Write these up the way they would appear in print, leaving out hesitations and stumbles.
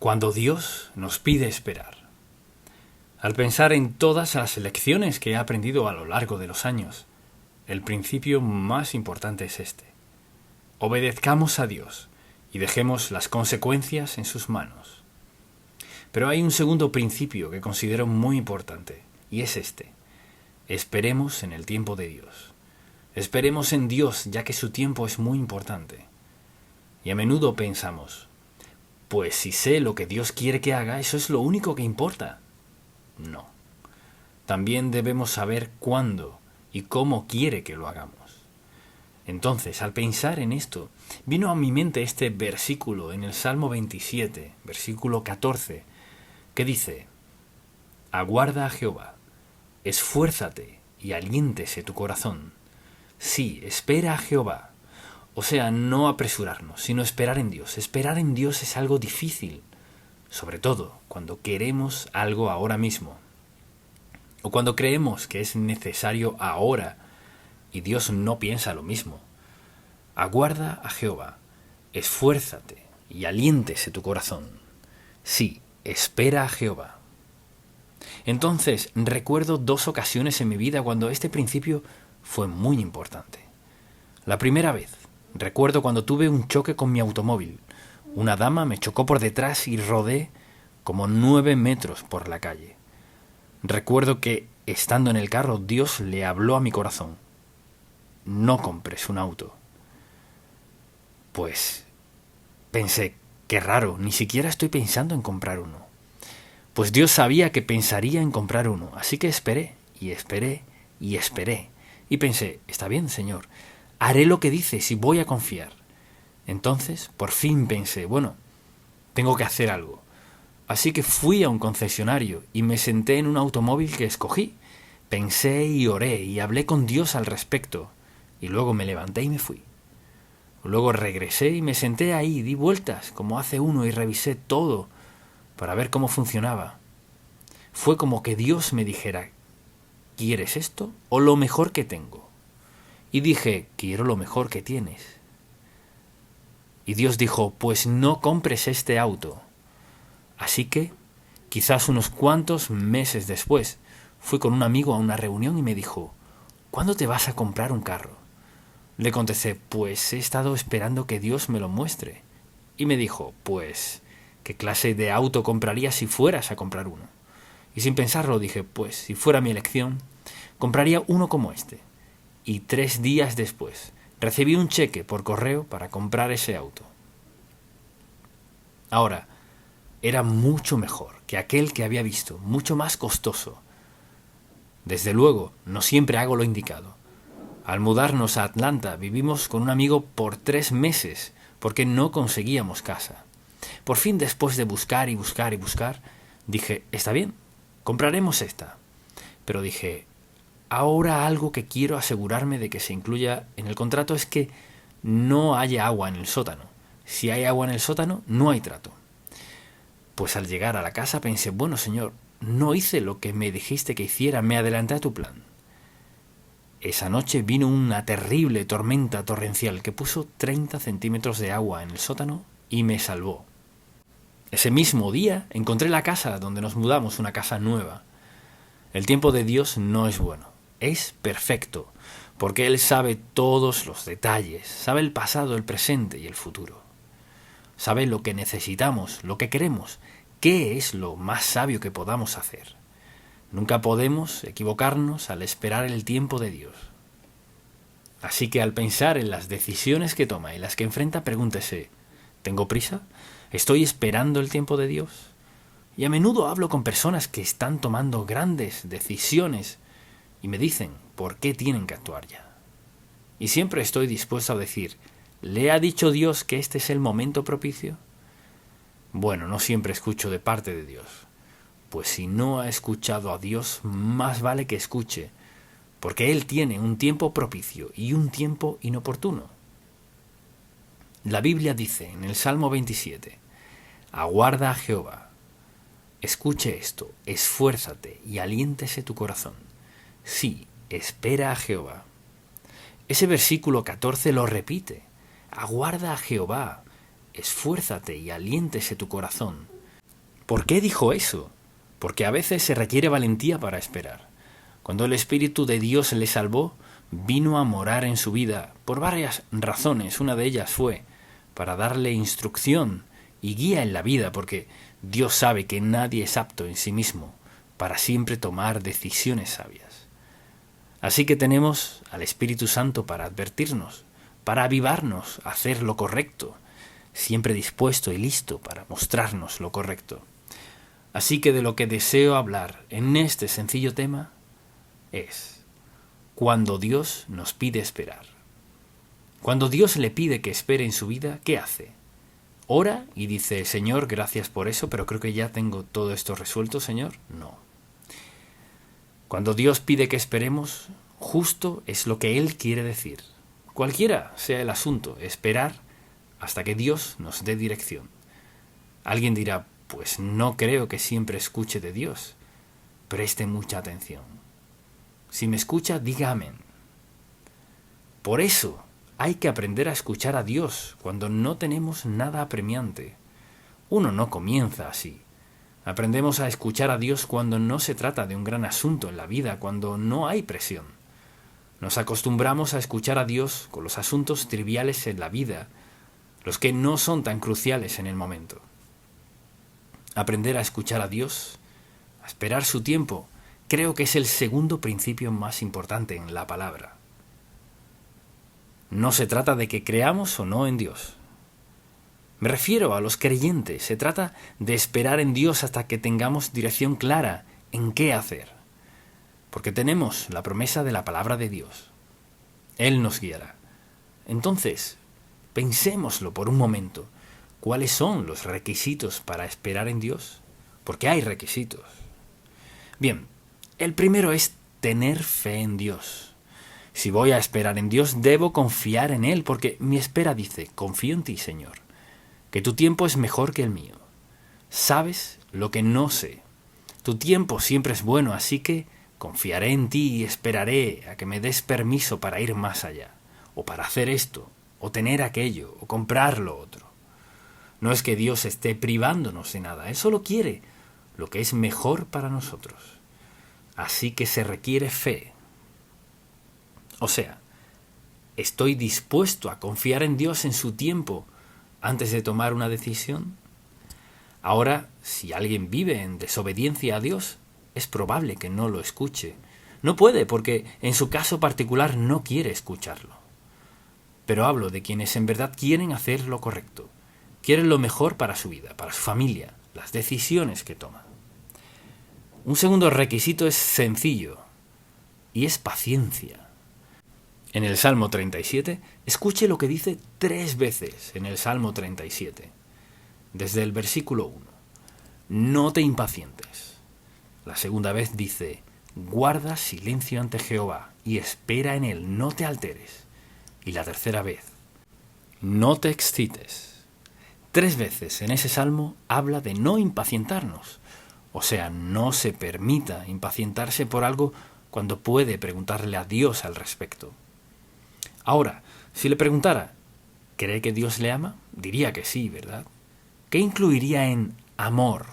Cuando Dios nos pide esperar. Al pensar en todas las lecciones que he aprendido a lo largo de los años, el principio más importante es este. Obedezcamos a Dios y dejemos las consecuencias en sus manos. Pero hay un segundo principio que considero muy importante, y es este. Esperemos en el tiempo de Dios. Esperemos en Dios, ya que su tiempo es muy importante. Y a menudo pensamos, pues si sé lo que Dios quiere que haga, eso es lo único que importa. No. También debemos saber cuándo y cómo quiere que lo hagamos. Entonces, al pensar en esto, vino a mi mente este versículo en el Salmo 27, versículo 14, que dice: Aguarda a Jehová, esfuérzate y aliéntese tu corazón. Sí, espera a Jehová. O sea, no apresurarnos, sino esperar en Dios. Esperar en Dios es algo difícil, sobre todo cuando queremos algo ahora mismo, o cuando creemos que es necesario ahora y Dios no piensa lo mismo. Aguarda a Jehová, esfuérzate y aliéntese tu corazón. Sí, espera a Jehová. Entonces, recuerdo dos ocasiones en mi vida cuando este principio fue muy importante. La primera vez, recuerdo cuando tuve un choque con mi automóvil. Una dama me chocó por detrás y rodé como 9 metros por la calle. Recuerdo que, estando en el carro, Dios le habló a mi corazón: no compres un auto. Pues pensé, qué raro, ni siquiera estoy pensando en comprar uno. Pues Dios sabía que pensaría en comprar uno, así que esperé, y esperé, y esperé. Y pensé, está bien, Señor, haré lo que dices y voy a confiar. Entonces, por fin pensé, bueno, tengo que hacer algo. Así que fui a un concesionario y me senté en un automóvil que escogí. Pensé y oré y hablé con Dios al respecto. Y luego me levanté y me fui. Luego regresé y me senté ahí, di vueltas, como hace uno, y revisé todo para ver cómo funcionaba. Fue como que Dios me dijera: ¿quieres esto o lo mejor que tengo? Y dije, quiero lo mejor que tienes. Y Dios dijo, pues no compres este auto. Así que, quizás unos cuantos meses después, fui con un amigo a una reunión y me dijo, ¿cuándo te vas a comprar un carro? Le contesté, pues he estado esperando que Dios me lo muestre. Y me dijo, pues, ¿qué clase de auto comprarías si fueras a comprar uno? Y sin pensarlo dije, pues, si fuera mi elección, compraría uno como este. Y 3 días después, recibí un cheque por correo para comprar ese auto. Ahora, era mucho mejor que aquel que había visto, mucho más costoso. Desde luego, no siempre hago lo indicado. Al mudarnos a Atlanta, vivimos con un amigo por 3 meses, porque no conseguíamos casa. Por fin, después de buscar y buscar y buscar, dije, está bien, compraremos esta. Pero dije, ahora algo que quiero asegurarme de que se incluya en el contrato es que no haya agua en el sótano. Si hay agua en el sótano, no hay trato. Pues al llegar a la casa pensé, bueno, Señor, no hice lo que me dijiste que hiciera, me adelanté a tu plan. Esa noche vino una terrible tormenta torrencial que puso 30 centímetros de agua en el sótano y me salvó. Ese mismo día encontré la casa donde nos mudamos, una casa nueva. El tiempo de Dios no es bueno, es perfecto, porque Él sabe todos los detalles, sabe el pasado, el presente y el futuro. Sabe lo que necesitamos, lo que queremos, qué es lo más sabio que podamos hacer. Nunca podemos equivocarnos al esperar el tiempo de Dios. Así que al pensar en las decisiones que toma y las que enfrenta, pregúntese, ¿tengo prisa? ¿Estoy esperando el tiempo de Dios? Y a menudo hablo con personas que están tomando grandes decisiones y me dicen por qué tienen que actuar ya. Y siempre estoy dispuesto a decir, ¿le ha dicho Dios que este es el momento propicio? Bueno, no siempre escucho de parte de Dios. Pues si no ha escuchado a Dios, más vale que escuche, porque Él tiene un tiempo propicio y un tiempo inoportuno. La Biblia dice en el Salmo 27, aguarda a Jehová, escuche esto, esfuérzate y aliéntese tu corazón. Sí, espera a Jehová. Ese versículo 14 lo repite, aguarda a Jehová, esfuérzate y aliéntese tu corazón. ¿Por qué dijo eso? Porque a veces se requiere valentía para esperar. Cuando el Espíritu de Dios le salvó, vino a morar en su vida por varias razones. Una de ellas fue para darle instrucción y guía en la vida, porque Dios sabe que nadie es apto en sí mismo para siempre tomar decisiones sabias. Así que tenemos al Espíritu Santo para advertirnos, para avivarnos a hacer lo correcto, siempre dispuesto y listo para mostrarnos lo correcto. Así que de lo que deseo hablar en este sencillo tema es cuando Dios nos pide esperar. Cuando Dios le pide que espere en su vida, ¿qué hace? Ora y dice, Señor, gracias por eso, pero creo que ya tengo todo esto resuelto, Señor. No. Cuando Dios pide que esperemos, justo es lo que Él quiere decir. Cualquiera sea el asunto, esperar hasta que Dios nos dé dirección. Alguien dirá, pues no creo que siempre escuche de Dios. Preste mucha atención. Si me escucha, diga amén. Por eso hay que aprender a escuchar a Dios cuando no tenemos nada apremiante. Uno no comienza así. Aprendemos a escuchar a Dios cuando no se trata de un gran asunto en la vida, cuando no hay presión. Nos acostumbramos a escuchar a Dios con los asuntos triviales en la vida, los que no son tan cruciales en el momento. Aprender a escuchar a Dios, a esperar su tiempo, creo que es el segundo principio más importante en la palabra. No se trata de que creamos o no en Dios. Me refiero a los creyentes, se trata de esperar en Dios hasta que tengamos dirección clara en qué hacer, porque tenemos la promesa de la palabra de Dios. Él nos guiará. Entonces, pensémoslo por un momento. ¿Cuáles son los requisitos para esperar en Dios? Porque hay requisitos. Bien, el primero es tener fe en Dios. Si voy a esperar en Dios, debo confiar en Él, porque mi espera dice, confío en ti, Señor, que tu tiempo es mejor que el mío. Sabes lo que no sé. Tu tiempo siempre es bueno, así que confiaré en ti y esperaré a que me des permiso para ir más allá, o para hacer esto, o tener aquello, o comprar lo otro. No es que Dios esté privándonos de nada, Él solo quiere lo que es mejor para nosotros. Así que se requiere fe. O sea, ¿estoy dispuesto a confiar en Dios en su tiempo antes de tomar una decisión? Ahora, si alguien vive en desobediencia a Dios, es probable que no lo escuche. No puede, porque en su caso particular no quiere escucharlo. Pero hablo de quienes en verdad quieren hacer lo correcto. Quieren lo mejor para su vida, para su familia, las decisiones que toman. Un segundo requisito es sencillo, y es paciencia. En el Salmo 37, escuche lo que dice 3 veces en el Salmo 37, desde el versículo 1. No te impacientes. La segunda vez dice, guarda silencio ante Jehová y espera en él, no te alteres. Y la tercera vez, no te excites. 3 veces en ese salmo habla de no impacientarnos. O sea, no se permita impacientarse por algo cuando puede preguntarle a Dios al respecto. Ahora, si le preguntara, ¿cree que Dios le ama? Diría que sí, ¿verdad? ¿Qué incluiría en amor?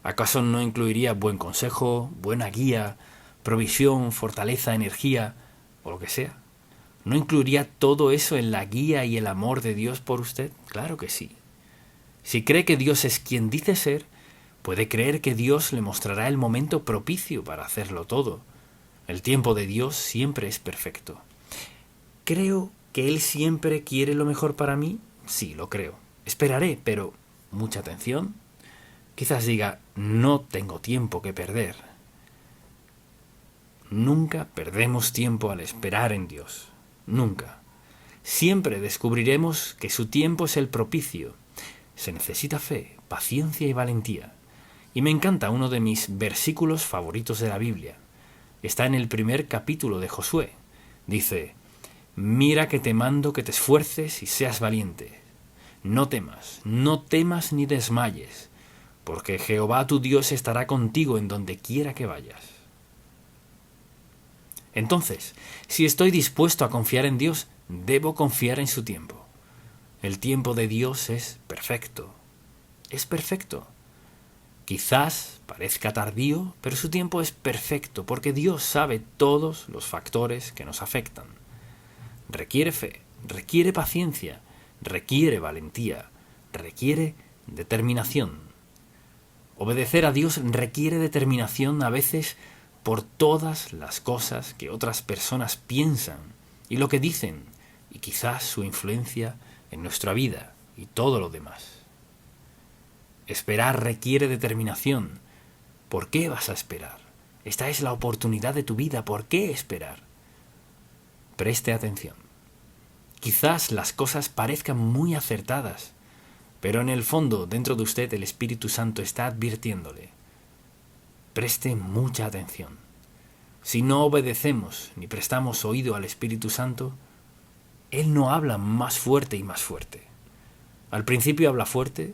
¿Acaso no incluiría buen consejo, buena guía, provisión, fortaleza, energía o lo que sea? ¿No incluiría todo eso en la guía y el amor de Dios por usted? Claro que sí. Si cree que Dios es quien dice ser, puede creer que Dios le mostrará el momento propicio para hacerlo todo. El tiempo de Dios siempre es perfecto. ¿Creo que Él siempre quiere lo mejor para mí? Sí, lo creo. Esperaré, pero mucha atención. Quizás diga, no tengo tiempo que perder. Nunca perdemos tiempo al esperar en Dios. Nunca. Siempre descubriremos que su tiempo es el propicio. Se necesita fe, paciencia y valentía. Y me encanta uno de mis versículos favoritos de la Biblia. Está en el primer capítulo de Josué. Dice, mira que te mando que te esfuerces y seas valiente. No temas ni desmayes, porque Jehová tu Dios estará contigo en donde quiera que vayas. Entonces, si estoy dispuesto a confiar en Dios, debo confiar en su tiempo. El tiempo de Dios es perfecto. Es perfecto. Quizás parezca tardío, pero su tiempo es perfecto porque Dios sabe todos los factores que nos afectan. Requiere fe, requiere paciencia, requiere valentía, requiere determinación. Obedecer a Dios requiere determinación a veces por todas las cosas que otras personas piensan y lo que dicen, y quizás su influencia en nuestra vida y todo lo demás. Esperar requiere determinación. ¿Por qué vas a esperar? Esta es la oportunidad de tu vida. ¿Por qué esperar? Preste atención. Quizás las cosas parezcan muy acertadas, pero en el fondo, dentro de usted, el Espíritu Santo está advirtiéndole. Preste mucha atención. Si no obedecemos ni prestamos oído al Espíritu Santo, Él no habla más fuerte y más fuerte. Al principio habla fuerte,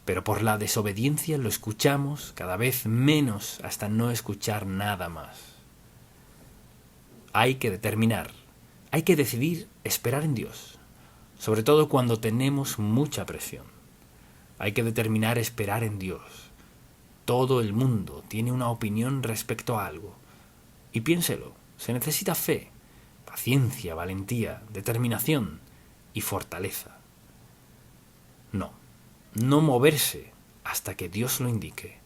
pero por la desobediencia lo escuchamos cada vez menos hasta no escuchar nada más. Hay que determinar, hay que decidir esperar en Dios, sobre todo cuando tenemos mucha presión. Hay que determinar esperar en Dios. Todo el mundo tiene una opinión respecto a algo. Y piénselo, se necesita fe, paciencia, valentía, determinación y fortaleza. No moverse hasta que Dios lo indique.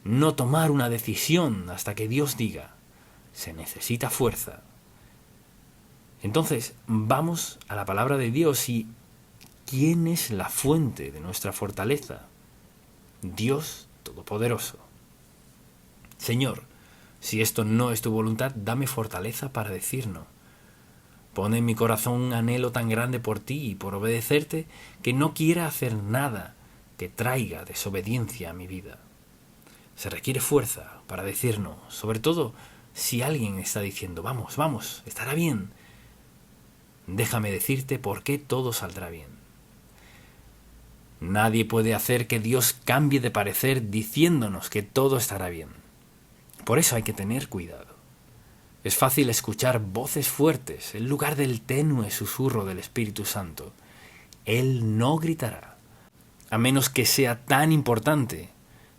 No tomar una decisión hasta que Dios diga. Se necesita fuerza. Entonces, vamos a la palabra de Dios y ¿quién es la fuente de nuestra fortaleza? Dios Todopoderoso. Señor, si esto no es tu voluntad, dame fortaleza para decir no. Pon en mi corazón un anhelo tan grande por ti y por obedecerte que no quiera hacer nada que traiga desobediencia a mi vida. Se requiere fuerza para decir no, sobre todo si alguien está diciendo vamos, vamos, estará bien. Déjame decirte por qué todo saldrá bien. Nadie puede hacer que Dios cambie de parecer diciéndonos que todo estará bien. Por eso hay que tener cuidado. Es fácil escuchar voces fuertes en lugar del tenue susurro del Espíritu Santo. Él no gritará, a menos que sea tan importante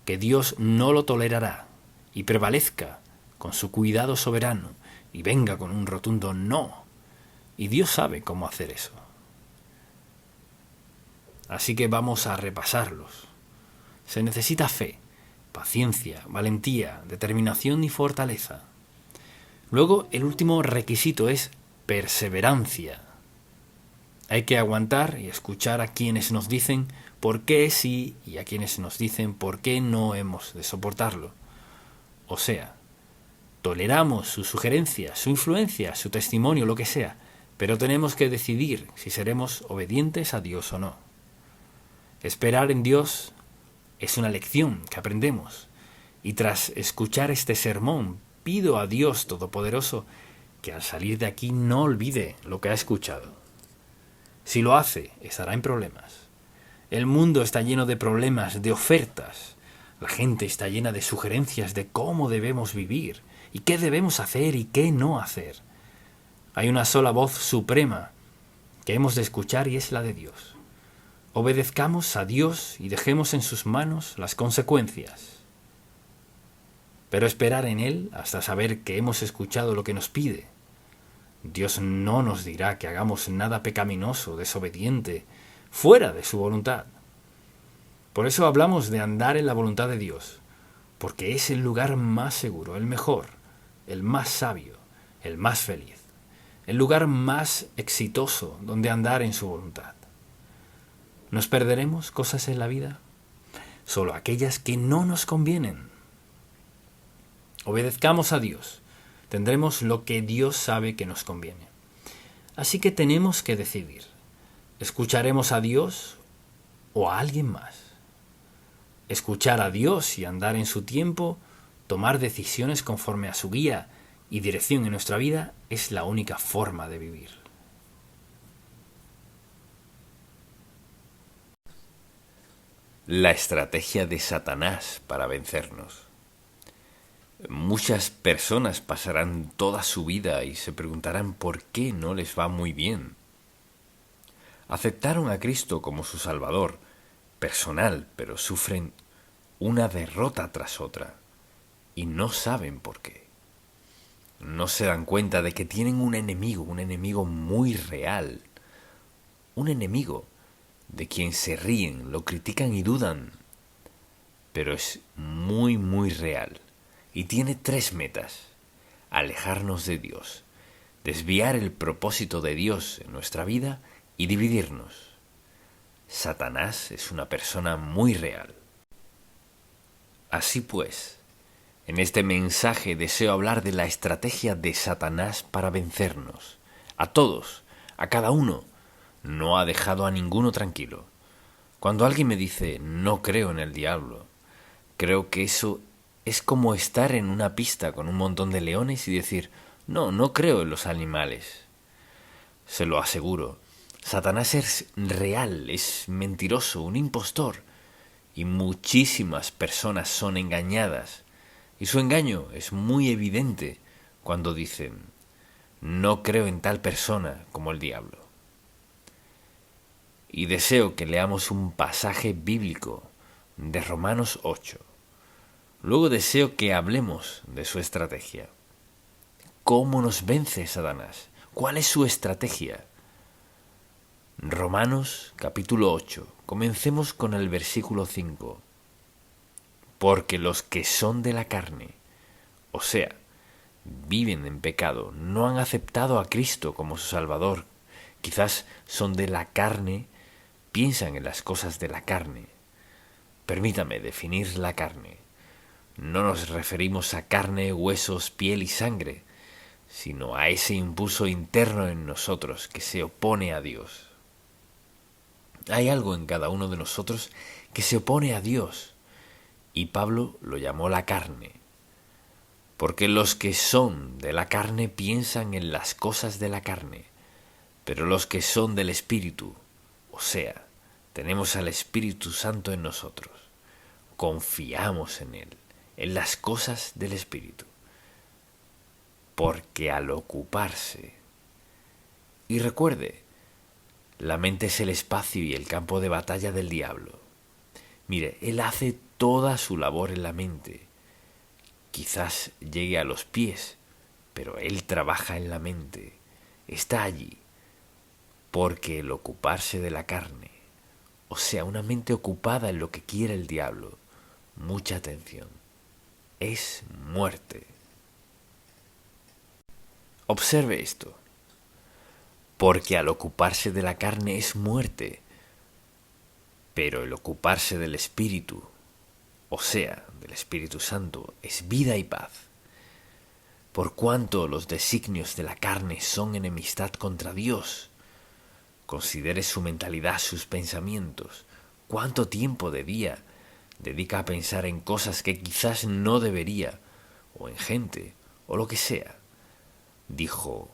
que Dios no lo tolerará y prevalezca con su cuidado soberano y venga con un rotundo no. Y Dios sabe cómo hacer eso. Así que vamos a repasarlos. Se necesita fe, paciencia, valentía, determinación y fortaleza. Luego, el último requisito es perseverancia. Hay que aguantar y escuchar a quienes nos dicen por qué sí y a quienes nos dicen por qué no hemos de soportarlo. O sea, toleramos su sugerencia, su influencia, su testimonio, lo que sea, pero tenemos que decidir si seremos obedientes a Dios o no. Esperar en Dios es una lección que aprendemos, y tras escuchar este sermón, pido a Dios Todopoderoso que al salir de aquí no olvide lo que ha escuchado. Si lo hace, estará en problemas. El mundo está lleno de problemas, de ofertas. La gente está llena de sugerencias de cómo debemos vivir y qué debemos hacer y qué no hacer. Hay una sola voz suprema que hemos de escuchar y es la de Dios. Obedezcamos a Dios y dejemos en sus manos las consecuencias. Pero esperar en Él hasta saber que hemos escuchado lo que nos pide. Dios no nos dirá que hagamos nada pecaminoso, desobediente, fuera de su voluntad. Por eso hablamos de andar en la voluntad de Dios, porque es el lugar más seguro, el mejor, el más sabio, el más feliz, el lugar más exitoso donde andar en su voluntad. ¿Nos perderemos cosas en la vida? Solo aquellas que no nos convienen. Obedezcamos a Dios, tendremos lo que Dios sabe que nos conviene. Así que tenemos que decidir, ¿escucharemos a Dios o a alguien más? Escuchar a Dios y andar en su tiempo, tomar decisiones conforme a su guía y dirección en nuestra vida es la única forma de vivir. La estrategia de Satanás para vencernos. Muchas personas pasarán toda su vida y se preguntarán por qué no les va muy bien. Aceptaron a Cristo como su Salvador personal, pero sufren una derrota tras otra, y no saben por qué. No se dan cuenta de que tienen un enemigo muy real, un enemigo de quien se ríen, lo critican y dudan, pero es muy real y tiene 3 metas: alejarnos de Dios, desviar el propósito de Dios en nuestra vida y dividirnos. Satanás es una persona muy real. Así pues, en este mensaje deseo hablar de la estrategia de Satanás para vencernos. A todos, a cada uno. No ha dejado a ninguno tranquilo. Cuando alguien me dice no creo en el diablo, creo que eso es como estar en una pista con un montón de leones y decir no creo en los animales. Se lo aseguro, Satanás es real, es mentiroso, un impostor, y muchísimas personas son engañadas. Y su engaño es muy evidente cuando dicen no creo en tal persona como el diablo. Y deseo que leamos un pasaje bíblico de Romanos 8. Luego deseo que hablemos de su estrategia. ¿Cómo nos vence Satanás? ¿Cuál es su estrategia? Romanos capítulo 8. Comencemos con el versículo 5. Porque los que son de la carne, o sea, viven en pecado, no han aceptado a Cristo como su Salvador. Quizás son de la carne, piensan en las cosas de la carne. Permítame definir la carne. No nos referimos a carne, huesos, piel y sangre, sino a ese impulso interno en nosotros que se opone a Dios. Hay algo en cada uno de nosotros que se opone a Dios, y Pablo lo llamó la carne, porque los que son de la carne piensan en las cosas de la carne, pero los que son del Espíritu, o sea, tenemos al Espíritu Santo en nosotros, confiamos en Él, en las cosas del Espíritu, porque al ocuparse, y recuerde, la mente es el espacio y el campo de batalla del diablo. Mire, él hace toda su labor en la mente. Quizás llegue a los pies, pero él trabaja en la mente. Está allí, porque el ocuparse de la carne, o sea, una mente ocupada en lo que quiere el diablo, mucha atención, es muerte. Observe esto. Porque al ocuparse de la carne es muerte, pero el ocuparse del Espíritu, o sea, del Espíritu Santo, es vida y paz. Por cuanto los designios de la carne son enemistad contra Dios, considere su mentalidad, sus pensamientos. ¿Cuánto tiempo de día dedica a pensar en cosas que quizás no debería, o en gente, o lo que sea? Dijo: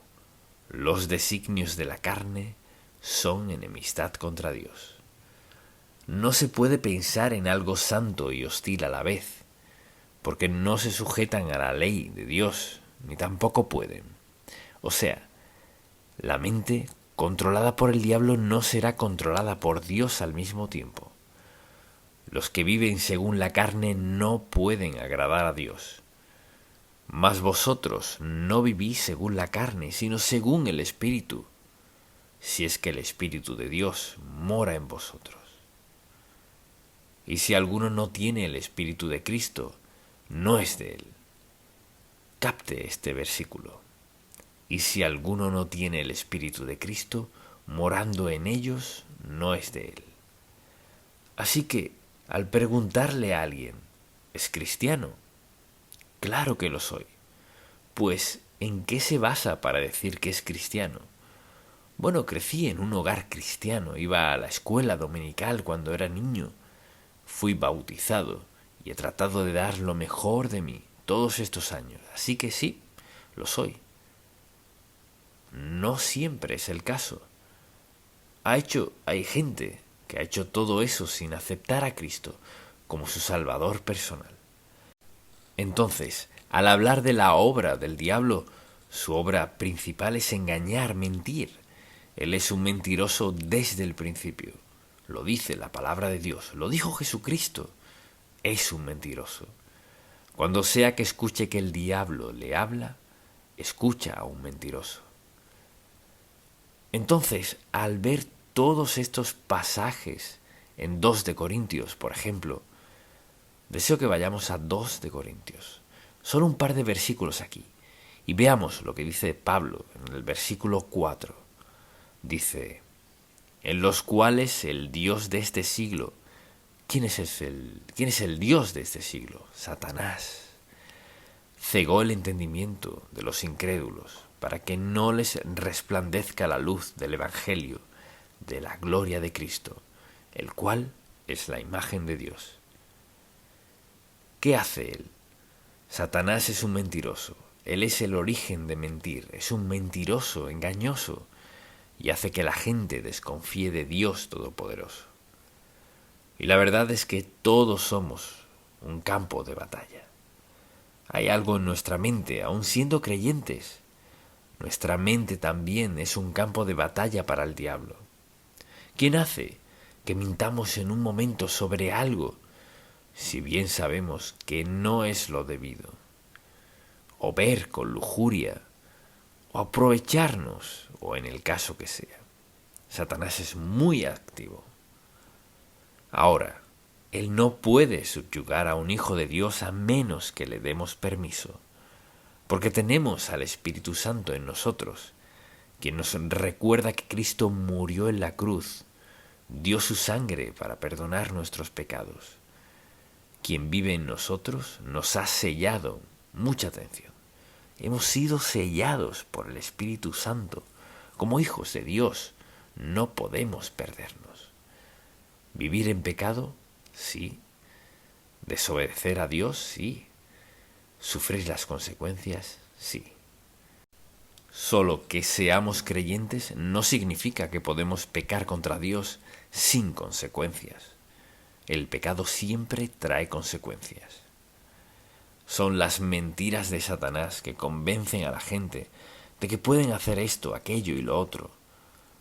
los designios de la carne son enemistad contra Dios. No se puede pensar en algo santo y hostil a la vez, porque no se sujetan a la ley de Dios, ni tampoco pueden. O sea, la mente controlada por el diablo no será controlada por Dios al mismo tiempo. Los que viven según la carne no pueden agradar a Dios. Mas vosotros no vivís según la carne, sino según el Espíritu, si es que el Espíritu de Dios mora en vosotros. Y si alguno no tiene el Espíritu de Cristo, no es de él. Capte este versículo. Y si alguno no tiene el Espíritu de Cristo, morando en ellos, no es de él. Así que, al preguntarle a alguien, ¿es cristiano? Claro que lo soy. Pues, ¿en qué se basa para decir que es cristiano? Bueno, crecí en un hogar cristiano, iba a la escuela dominical cuando era niño, fui bautizado y he tratado de dar lo mejor de mí todos estos años, así que sí, lo soy. No siempre es el caso. Hay gente que ha hecho todo eso sin aceptar a Cristo como su Salvador personal. Entonces, al hablar de la obra del diablo, su obra principal es engañar, mentir. Él es un mentiroso desde el principio. Lo dice la palabra de Dios, lo dijo Jesucristo. es un mentiroso. Cuando sea que escuche que el diablo le habla, escucha a un mentiroso. Entonces, al ver todos estos pasajes en 2 de Corintios, por ejemplo, deseo que vayamos a 2 de Corintios. Solo un par de versículos aquí. Y veamos lo que dice Pablo en el versículo 4. Dice, en los cuales el Dios de este siglo. ¿Quién es el Dios de este siglo? Satanás. Cegó el entendimiento de los incrédulos para que no les resplandezca la luz del Evangelio de la gloria de Cristo, el cual es la imagen de Dios. ¿Qué hace él? Satanás es un mentiroso. Él es el origen de mentir. Es un mentiroso, engañoso, y hace que la gente desconfíe de Dios Todopoderoso. Y la verdad es que todos somos un campo de batalla. Hay algo en nuestra mente, aun siendo creyentes. Nuestra mente también es un campo de batalla para el diablo. ¿Quién hace que mintamos en un momento sobre algo, si bien sabemos que no es lo debido? O ver con lujuria, o aprovecharnos, o en el caso que sea. Satanás es muy activo. Ahora, él no puede subyugar a un hijo de Dios a menos que le demos permiso, porque tenemos al Espíritu Santo en nosotros, quien nos recuerda que Cristo murió en la cruz, dio su sangre para perdonar nuestros pecados. Quien vive en nosotros nos ha sellado, mucha atención. Hemos sido sellados por el Espíritu Santo. Como hijos de Dios, no podemos perdernos. ¿Vivir en pecado? Sí. ¿Desobedecer a Dios? Sí. ¿Sufrir las consecuencias? Sí. Solo que seamos creyentes no significa que podemos pecar contra Dios sin consecuencias. El pecado siempre trae consecuencias. Son las mentiras de Satanás que convencen a la gente de que pueden hacer esto, aquello y lo otro.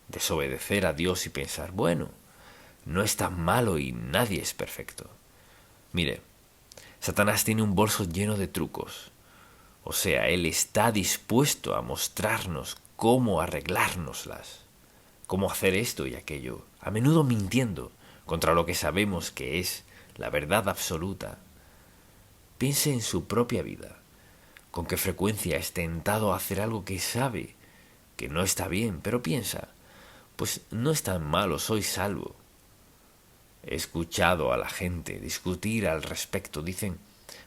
Desobedecer a Dios y pensar, bueno, no es tan malo y nadie es perfecto. Mire, Satanás tiene un bolso lleno de trucos. O sea, él está dispuesto a mostrarnos cómo arreglárnoslas, cómo hacer esto y aquello, a menudo mintiendo contra lo que sabemos que es la verdad absoluta. Piense en su propia vida. ¿Con qué frecuencia es tentado a hacer algo que sabe que no está bien, pero piensa, pues no es tan malo, soy salvo? He escuchado a la gente discutir al respecto. Dicen,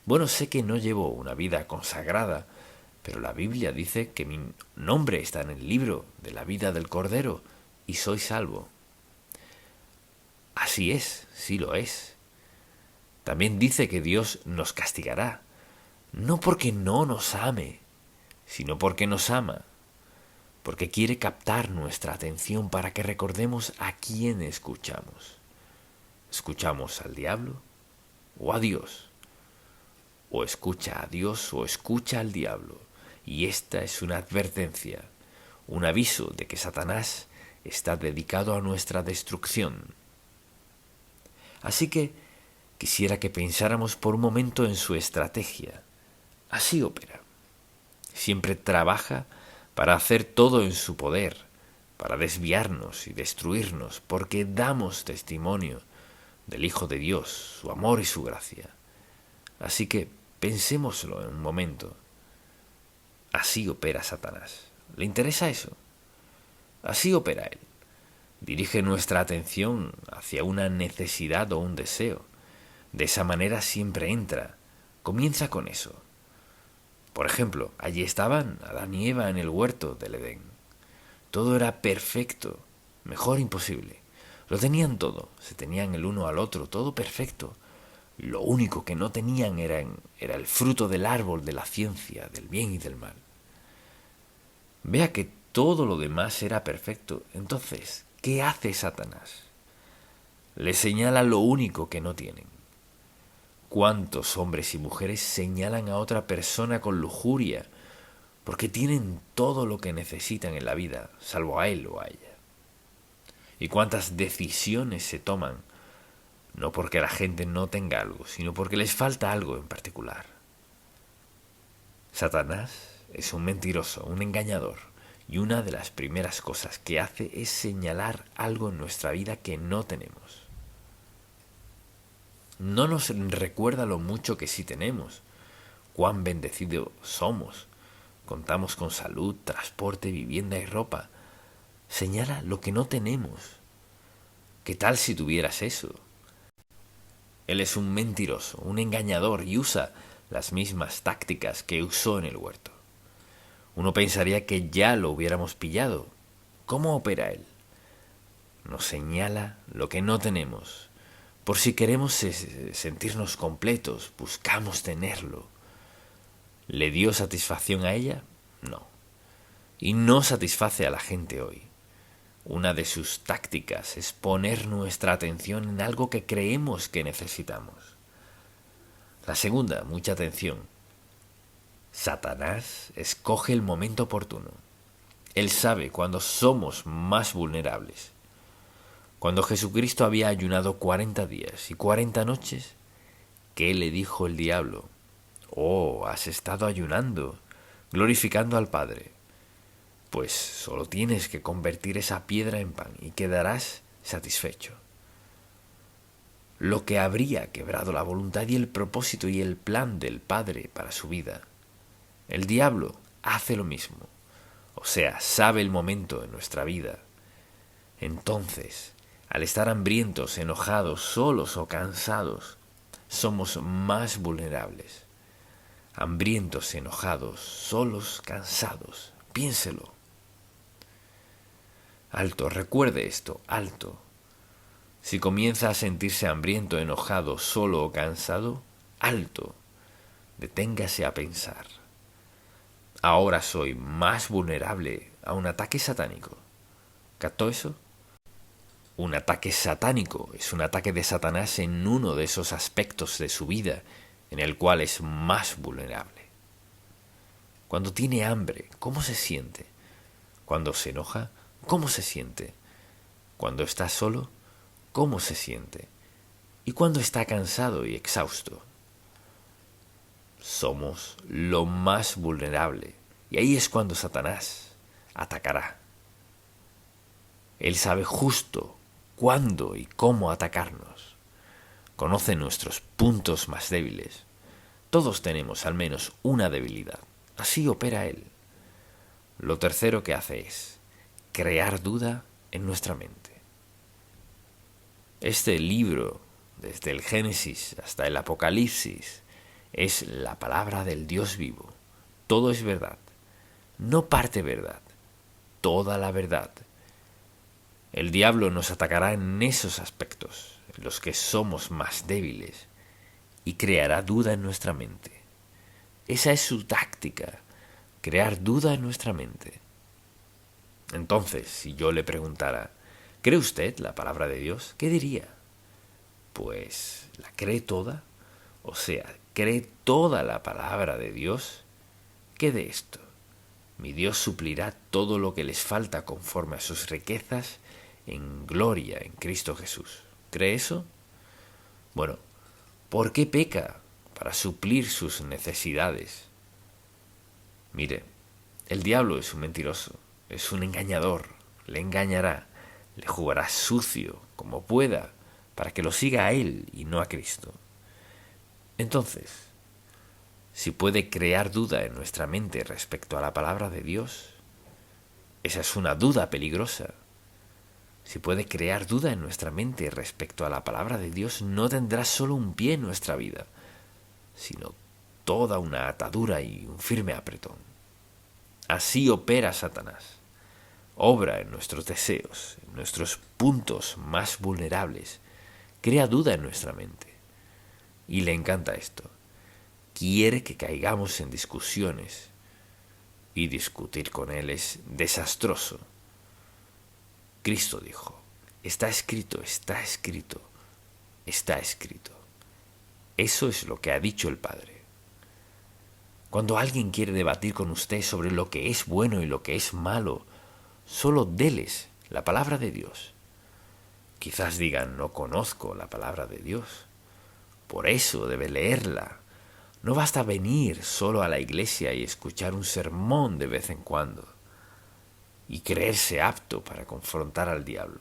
bueno, sé que no llevo una vida consagrada, pero la Biblia dice que mi nombre está en el libro de la vida del Cordero y soy salvo. Así es, sí lo es. También dice que Dios nos castigará, no porque no nos ame, sino porque nos ama, porque quiere captar nuestra atención para que recordemos a quién escuchamos. ¿Escuchamos al diablo o a Dios? O escucha a Dios o escucha al diablo. Y esta es una advertencia, un aviso de que Satanás está dedicado a nuestra destrucción. Así que quisiera que pensáramos por un momento en su estrategia. Así opera. Siempre trabaja para hacer todo en su poder, para desviarnos y destruirnos, porque damos testimonio del Hijo de Dios, su amor y su gracia. Así que pensémoslo en un momento. Así opera Satanás. ¿Le interesa eso? Así opera él. Dirige nuestra atención hacia una necesidad o un deseo. De esa manera siempre entra. Comienza con eso. Por ejemplo, allí estaban Adán y Eva en el huerto del Edén. Todo era perfecto, mejor imposible. Lo tenían todo, se tenían el uno al otro, todo perfecto. Lo único que no tenían era el fruto del árbol de la ciencia, del bien y del mal. Vea que todo lo demás era perfecto. Entonces, ¿qué hace Satanás? Le señala lo único que no tienen. ¿Cuántos hombres y mujeres señalan a otra persona con lujuria porque tienen todo lo que necesitan en la vida, salvo a él o a ella? ¿Y cuántas decisiones se toman no porque la gente no tenga algo, sino porque les falta algo en particular. Satanás es un mentiroso, un engañador, y una de las primeras cosas que hace es señalar algo en nuestra vida que no tenemos. No nos recuerda lo mucho que sí tenemos, cuán bendecidos somos. Contamos con salud, transporte, vivienda y ropa. Señala lo que no tenemos. ¿Qué tal si tuvieras eso? Él es un mentiroso, un engañador y usa las mismas tácticas que usó en el huerto. Uno pensaría que ya lo hubiéramos pillado. ¿Cómo opera él? Nos señala lo que no tenemos. Por si queremos sentirnos completos, buscamos tenerlo. ¿Le dio satisfacción a ella? No. Y no satisface a la gente hoy. Una de sus tácticas es poner nuestra atención en algo que creemos que necesitamos. La segunda, mucha atención. Satanás escoge el momento oportuno. Él sabe cuándo somos más vulnerables. Cuando Jesucristo había ayunado 40 días y 40 noches, ¿qué le dijo el diablo? Oh, has estado ayunando, glorificando al Padre. Pues solo tienes que convertir esa piedra en pan y quedarás satisfecho. Lo que habría quebrado la voluntad y el propósito y el plan del Padre para su vida. El diablo hace lo mismo, o sea, sabe el momento en nuestra vida. Entonces, al estar hambrientos, enojados, solos o cansados, somos más vulnerables. Hambrientos, enojados, solos, cansados. Piénselo. Alto, recuerde esto, alto. Si comienza a sentirse hambriento, enojado, solo o cansado, alto. Deténgase a pensar. Ahora soy más vulnerable a un ataque satánico. ¿Captó eso? Un ataque satánico es un ataque de Satanás en uno de esos aspectos de su vida en el cual es más vulnerable. Cuando tiene hambre, ¿cómo se siente? Cuando se enoja, ¿cómo se siente? Cuando está solo, ¿cómo se siente? Y cuando está cansado y exhausto. Somos lo más vulnerable, y ahí es cuando Satanás atacará. Él sabe justo cuándo y cómo atacarnos. Conoce nuestros puntos más débiles. Todos tenemos al menos una debilidad. Así opera él. Lo tercero que hace es crear duda en nuestra mente. Este libro, desde el Génesis hasta el Apocalipsis, es la palabra del Dios vivo. Todo es verdad. No parte verdad. Toda la verdad. El diablo nos atacará en esos aspectos, en los que somos más débiles, y creará duda en nuestra mente. Esa es su táctica, crear duda en nuestra mente. Entonces, si yo le preguntara, ¿cree usted la palabra de Dios? ¿Qué diría? Pues, ¿la cree toda? O sea, ¿cree toda la palabra de Dios? ¿Qué de esto? Mi Dios suplirá todo lo que les falta conforme a sus riquezas en gloria en Cristo Jesús. ¿Cree eso? Bueno, ¿por qué peca? Para suplir sus necesidades. Mire, el diablo es un mentiroso, es un engañador, le engañará, le jugará sucio como pueda para que lo siga a él y no a Cristo. Entonces, si puede crear duda en nuestra mente respecto a la palabra de Dios, esa es una duda peligrosa. Si puede crear duda en nuestra mente respecto a la palabra de Dios, no tendrá solo un pie en nuestra vida, sino toda una atadura y un firme apretón. Así opera Satanás. Obra en nuestros deseos, en nuestros puntos más vulnerables. Crea duda en nuestra mente. Y le encanta esto. Quiere que caigamos en discusiones. Y discutir con él es desastroso. Cristo dijo, está escrito, está escrito, está escrito. Eso es lo que ha dicho el Padre. Cuando alguien quiere debatir con usted sobre lo que es bueno y lo que es malo, solo déles la palabra de Dios. quizás digan, no conozco la palabra de Dios. Por eso debe leerla. No basta venir solo a la iglesia y escuchar un sermón de vez en cuando y creerse apto para confrontar al diablo.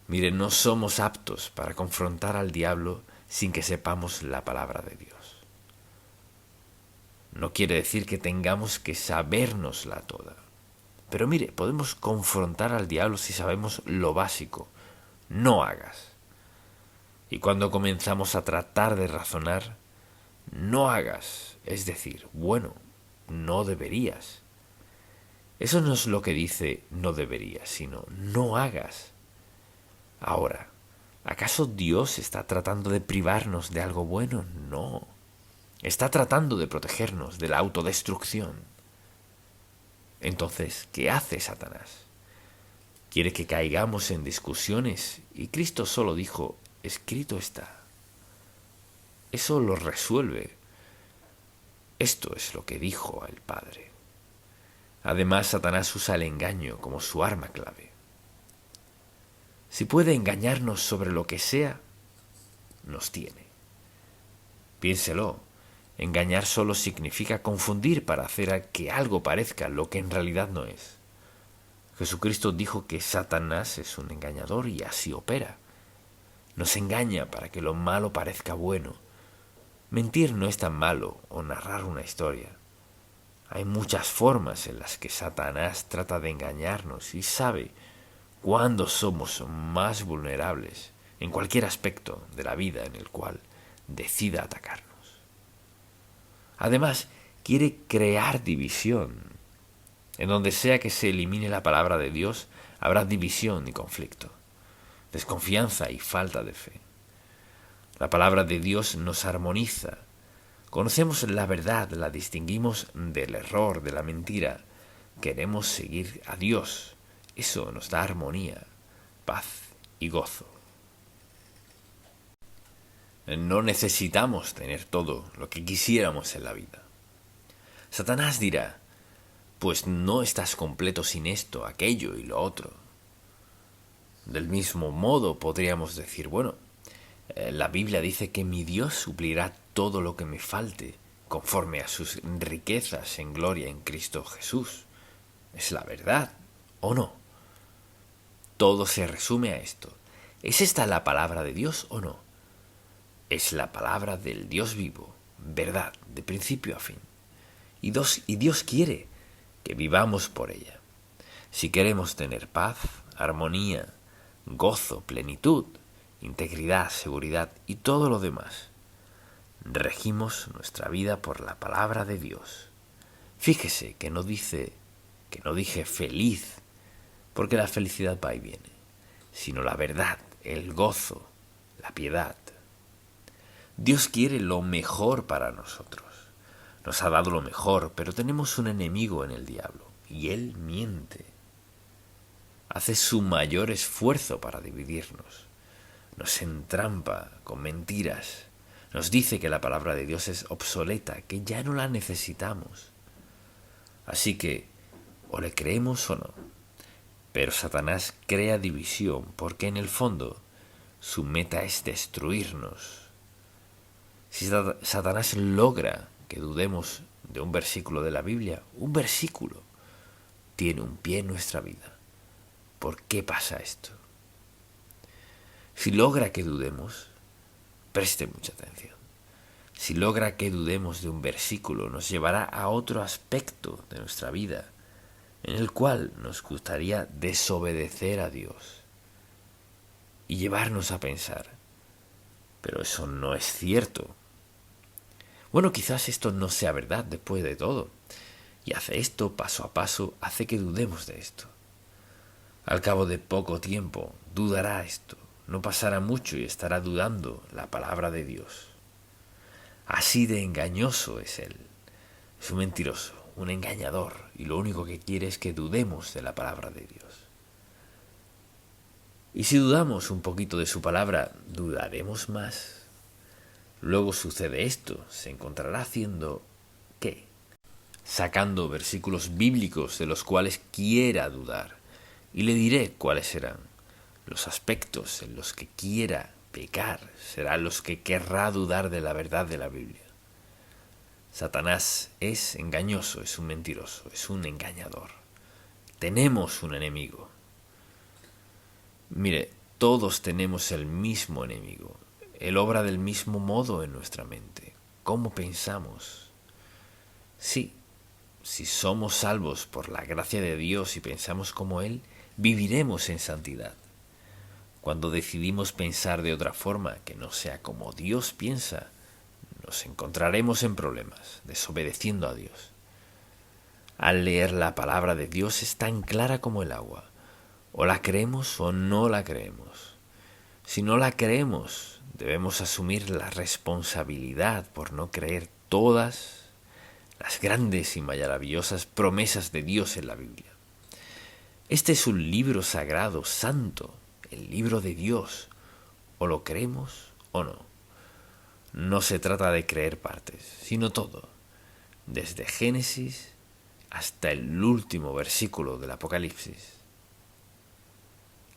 Mire, no somos aptos para confrontar al diablo sin que sepamos la palabra de Dios. No quiere decir que tengamos que sabérnosla toda. Pero mire, podemos confrontar al diablo si sabemos lo básico. No hagas. Y cuando comenzamos a tratar de razonar, no hagas, es decir, bueno, no deberías. Eso no es lo que dice no deberías, sino no hagas. Ahora, ¿acaso Dios está tratando de privarnos de algo bueno? No. Está tratando de protegernos de la autodestrucción. Entonces, ¿qué hace Satanás? Quiere que caigamos en discusiones y Cristo solo dijo, escrito está. Eso lo resuelve. Esto es lo que dijo el Padre. Además, Satanás usa el engaño como su arma clave. Si puede engañarnos sobre lo que sea, nos tiene. Piénselo, engañar solo significa confundir para hacer que algo parezca lo que en realidad no es. Jesucristo dijo que Satanás es un engañador y así opera. Nos engaña para que lo malo parezca bueno. Mentir no es tan malo o narrar una historia. Hay muchas formas en las que Satanás trata de engañarnos y sabe cuándo somos más vulnerables en cualquier aspecto de la vida en el cual decida atacarnos. Además, quiere crear división. En donde sea que se elimine la palabra de Dios, habrá división y conflicto, desconfianza y falta de fe. La palabra de Dios nos armoniza. Conocemos la verdad, la distinguimos del error, de la mentira. Queremos seguir a Dios. Eso nos da armonía, paz y gozo. No necesitamos tener todo lo que quisiéramos en la vida. Satanás dirá, pues no estás completo sin esto, aquello y lo otro. Del mismo modo podríamos decir, bueno, la Biblia dice que mi Dios suplirá todo lo que me falte conforme a sus riquezas en gloria en Cristo Jesús. ¿Es la verdad o no? Todo se resume a esto. ¿Es esta la palabra de Dios o no? Es la palabra del Dios vivo, verdad, de principio a fin. Y Dios quiere que vivamos por ella. Si queremos tener paz, armonía, gozo, plenitud, integridad, seguridad y todo lo demás, regimos nuestra vida por la palabra de Dios. Fíjese que no dije feliz, porque la felicidad va y viene, sino la verdad, el gozo, la piedad. Dios quiere lo mejor para nosotros. Nos ha dado lo mejor, pero tenemos un enemigo en el diablo, y él miente. Hace su mayor esfuerzo para dividirnos. Nos entrampa con mentiras. Nos dice que la palabra de Dios es obsoleta, que ya no la necesitamos. Así que, o le creemos o no. Pero Satanás crea división porque en el fondo su meta es destruirnos. Si Satanás logra que dudemos de un versículo de la Biblia, un versículo tiene un pie en nuestra vida. ¿Por qué pasa esto? Si logra que dudemos, preste mucha atención. Si logra que dudemos de un versículo, nos llevará a otro aspecto de nuestra vida, en el cual nos gustaría desobedecer a Dios y llevarnos a pensar, pero eso no es cierto. Bueno, quizás esto no sea verdad después de todo, y hace esto paso a paso, hace que dudemos de esto. Al cabo de poco tiempo, dudará esto, no pasará mucho y estará dudando la palabra de Dios. Así de engañoso es él. Es un mentiroso, un engañador, y lo único que quiere es que dudemos de la palabra de Dios. Y si dudamos un poquito de su palabra, ¿dudaremos más? Luego sucede esto, se encontrará haciendo ¿qué? Sacando versículos bíblicos de los cuales quiera dudar, y le diré cuáles serán. Los aspectos en los que quiera pecar serán los que querrá dudar de la verdad de la Biblia. Satanás es engañoso, es un mentiroso, es un engañador. Tenemos un enemigo. Mire, todos tenemos el mismo enemigo. Él obra del mismo modo en nuestra mente. ¿Cómo pensamos? Sí, si somos salvos por la gracia de Dios y pensamos como Él, viviremos en santidad. Cuando decidimos pensar de otra forma que no sea como Dios piensa, nos encontraremos en problemas, desobedeciendo a Dios. Al leer la palabra de Dios es tan clara como el agua. O la creemos o no la creemos. Si no la creemos, debemos asumir la responsabilidad por no creer todas las grandes y maravillosas promesas de Dios en la Biblia. Este es un libro sagrado, santo, el libro de Dios. O lo creemos o no. No se trata de creer partes, sino todo, desde Génesis hasta el último versículo del Apocalipsis.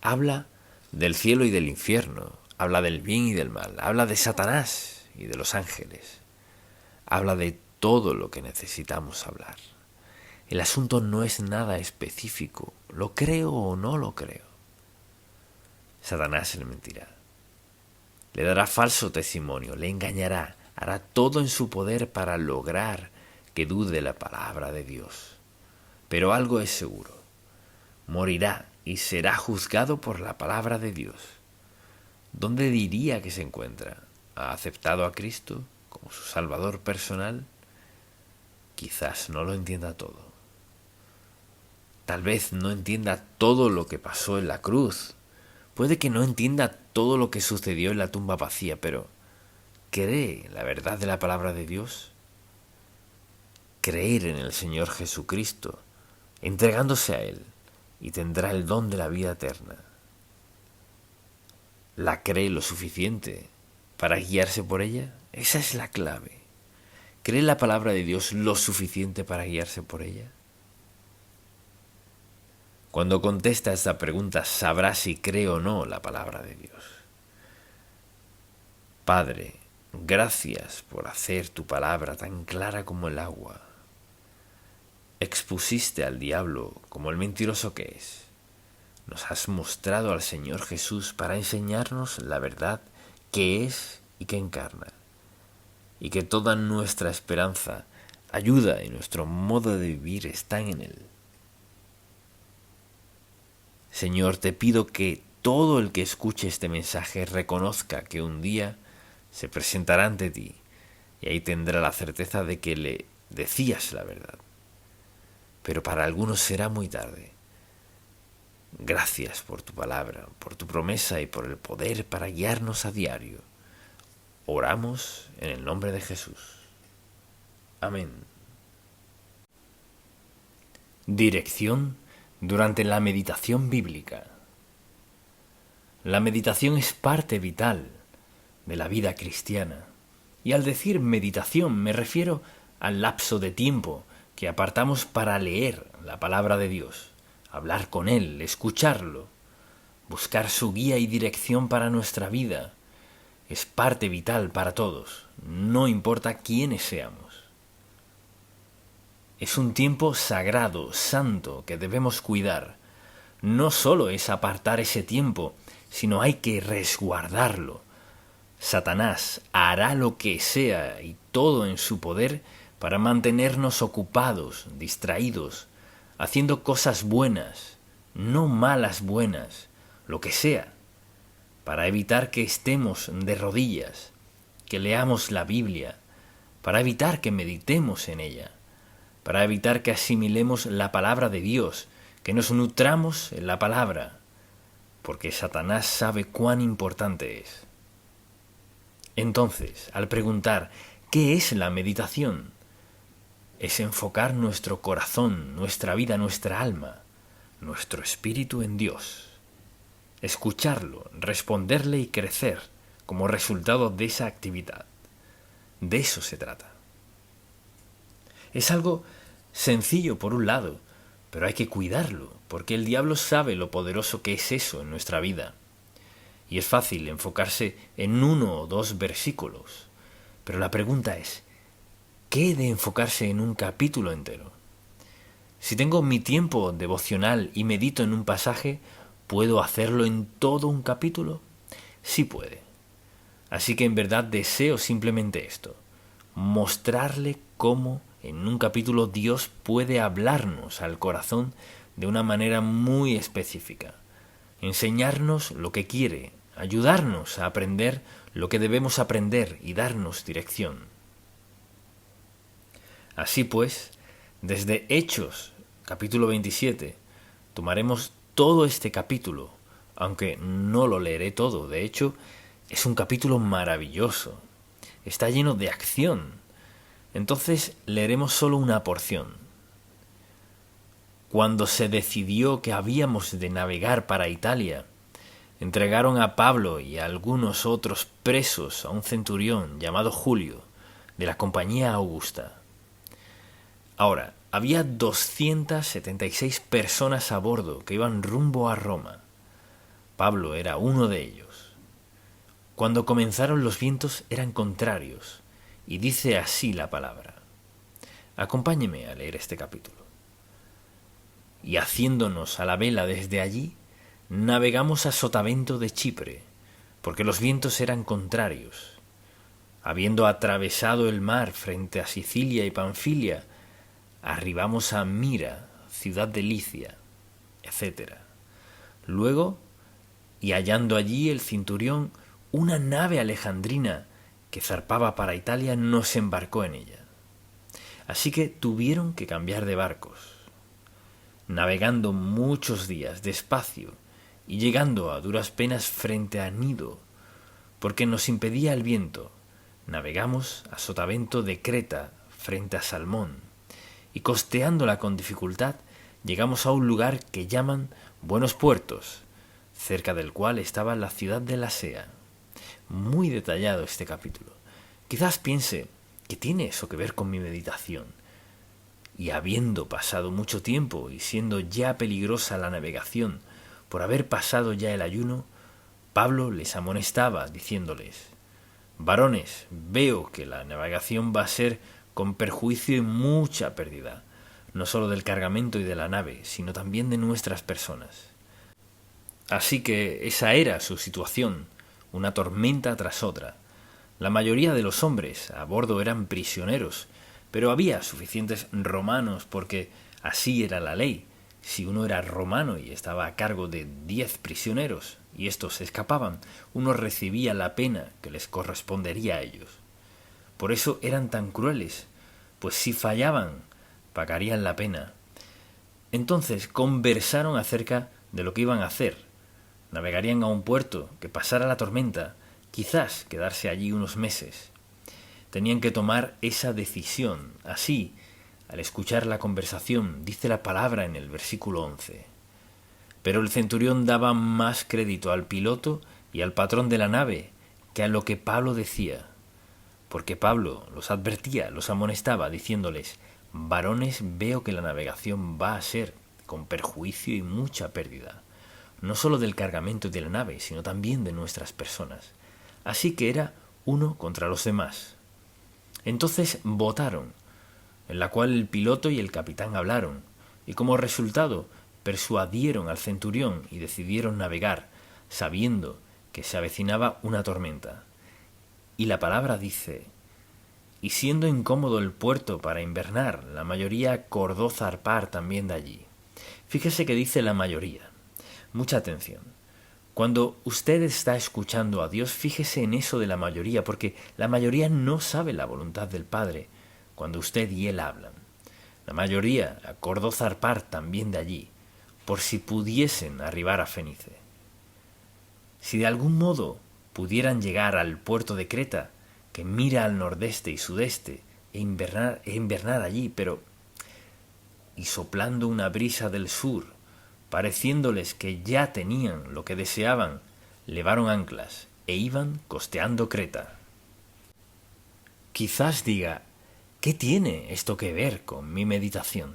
Habla del cielo y del infierno, habla del bien y del mal, habla de Satanás y de los ángeles, habla de todo lo que necesitamos hablar. El asunto no es nada específico, lo creo o no lo creo. Satanás le mentirá, le dará falso testimonio, le engañará, hará todo en su poder para lograr que dude la palabra de Dios. Pero algo es seguro, morirá y será juzgado por la palabra de Dios. ¿Dónde diría que se encuentra? ¿Ha aceptado a Cristo como su Salvador personal? Quizás no lo entienda todo. Tal vez no entienda todo lo que pasó en la cruz. Puede que no entienda todo lo que sucedió en la tumba vacía, pero ¿cree la verdad de la palabra de Dios? Creer en el Señor Jesucristo, entregándose a Él, y tendrá el don de la vida eterna. ¿La cree lo suficiente para guiarse por ella? Esa es la clave. ¿Cree la palabra de Dios lo suficiente para guiarse por ella? Cuando contesta esta pregunta, sabrá si cree o no la palabra de Dios. Padre, gracias por hacer tu palabra tan clara como el agua. Expusiste al diablo como el mentiroso que es. Nos has mostrado al Señor Jesús para enseñarnos la verdad que es y que encarna, y que toda nuestra esperanza, ayuda y nuestro modo de vivir están en Él. Señor, te pido que todo el que escuche este mensaje reconozca que un día se presentará ante ti y ahí tendrá la certeza de que le decías la verdad. Pero para algunos será muy tarde. Gracias por tu palabra, por tu promesa y por el poder para guiarnos a diario. Oramos en el nombre de Jesús. Amén. Dirección durante la meditación bíblica. La meditación es parte vital de la vida cristiana. Y al decir meditación me refiero al lapso de tiempo que apartamos para leer la palabra de Dios, hablar con Él, escucharlo, buscar su guía y dirección para nuestra vida. Es parte vital para todos, no importa quiénes seamos. Es un tiempo sagrado, santo, que debemos cuidar. No solo es apartar ese tiempo, sino hay que resguardarlo. Satanás hará lo que sea y todo en su poder para mantenernos ocupados, distraídos, haciendo cosas buenas, no malas buenas, lo que sea, para evitar que estemos de rodillas, que leamos la Biblia, para evitar que meditemos en ella, para evitar que asimilemos la palabra de Dios, que nos nutramos en la palabra, porque Satanás sabe cuán importante es. Entonces, al preguntar ¿qué es la meditación? Es enfocar nuestro corazón, nuestra vida, nuestra alma, nuestro espíritu en Dios. Escucharlo, responderle y crecer como resultado de esa actividad. De eso se trata. Es algo sencillo por un lado, pero hay que cuidarlo, porque el diablo sabe lo poderoso que es eso en nuestra vida. y es fácil enfocarse en 1 o 2 versículos. Pero la pregunta es, ¿qué he de enfocarse en un capítulo entero? Si tengo mi tiempo devocional y medito en un pasaje, ¿puedo hacerlo en todo un capítulo? Sí puede. Así que en verdad deseo simplemente esto, mostrarle cómo en un capítulo Dios puede hablarnos al corazón de una manera muy específica, enseñarnos lo que quiere, ayudarnos a aprender lo que debemos aprender y darnos dirección. Así pues, desde Hechos, capítulo 27, tomaremos todo este capítulo, aunque no lo leeré todo. De hecho, es un capítulo maravilloso. Está lleno de acción. Entonces leeremos solo una porción. Cuando se decidió que habíamos de navegar para Italia, entregaron a Pablo y a algunos otros presos a un centurión llamado Julio, de la compañía Augusta. Ahora, había 276 personas a bordo que iban rumbo a Roma. Pablo era uno de ellos. Cuando comenzaron los vientos eran contrarios, y dice así la palabra. Acompáñeme a leer este capítulo. Y haciéndonos a la vela desde allí, navegamos a sotavento de Chipre, porque los vientos eran contrarios. Habiendo atravesado el mar frente a Sicilia y Panfilia, arribamos a Mira, ciudad de Licia, etc. Luego, y hallando allí el centurión una nave alejandrina que zarpaba para Italia, nos embarcó en ella. Así que tuvieron que cambiar de barcos. Navegando muchos días despacio y llegando a duras penas frente a Nido, porque nos impedía el viento, navegamos a sotavento de Creta frente a Salmón, y costeándola con dificultad llegamos a un lugar que llaman Buenos Puertos, cerca del cual estaba la ciudad de Lasea. Muy detallado este capítulo. Quizás piense que tiene eso que ver con mi meditación. Y habiendo pasado mucho tiempo y siendo ya peligrosa la navegación por haber pasado ya el ayuno, Pablo les amonestaba diciéndoles: varones, veo que la navegación va a ser con perjuicio y mucha pérdida, no solo del cargamento y de la nave, sino también de nuestras personas. Así que esa era su situación, una tormenta tras otra. La mayoría de los hombres a bordo eran prisioneros, pero había suficientes romanos porque así era la ley. Si uno era romano y estaba a cargo de 10 prisioneros y estos se escapaban, uno recibía la pena que les correspondería a ellos. Por eso eran tan crueles, pues si fallaban, pagarían la pena. Entonces conversaron acerca de lo que iban a hacer. Navegarían a un puerto, que pasara la tormenta, quizás quedarse allí unos meses. Tenían que tomar esa decisión. Así, al escuchar la conversación, dice la palabra en el versículo 11. Pero el centurión daba más crédito al piloto y al patrón de la nave que a lo que Pablo decía, porque Pablo los advertía, los amonestaba, diciéndoles: varones, veo que la navegación va a ser con perjuicio y mucha pérdida, no solo del cargamento de la nave, sino también de nuestras personas. Así que era uno contra los demás. Entonces votaron, en la cual el piloto y el capitán hablaron, y como resultado persuadieron al centurión y decidieron navegar, sabiendo que se avecinaba una tormenta. Y la palabra dice: y siendo incómodo el puerto para invernar, la mayoría acordó zarpar también de allí. Fíjese que dice la mayoría. Mucha atención. Cuando usted está escuchando a Dios, fíjese en eso de la mayoría, porque la mayoría no sabe la voluntad del Padre cuando usted y Él hablan. La mayoría acordó zarpar también de allí, por si pudiesen arribar a Fenice. Si de algún modo pudieran llegar al puerto de Creta, que mira al nordeste y sudeste, e invernar allí, pero y soplando una brisa del sur, pareciéndoles que ya tenían lo que deseaban, levaron anclas e iban costeando Creta. Quizás diga: ¿qué tiene esto que ver con mi meditación?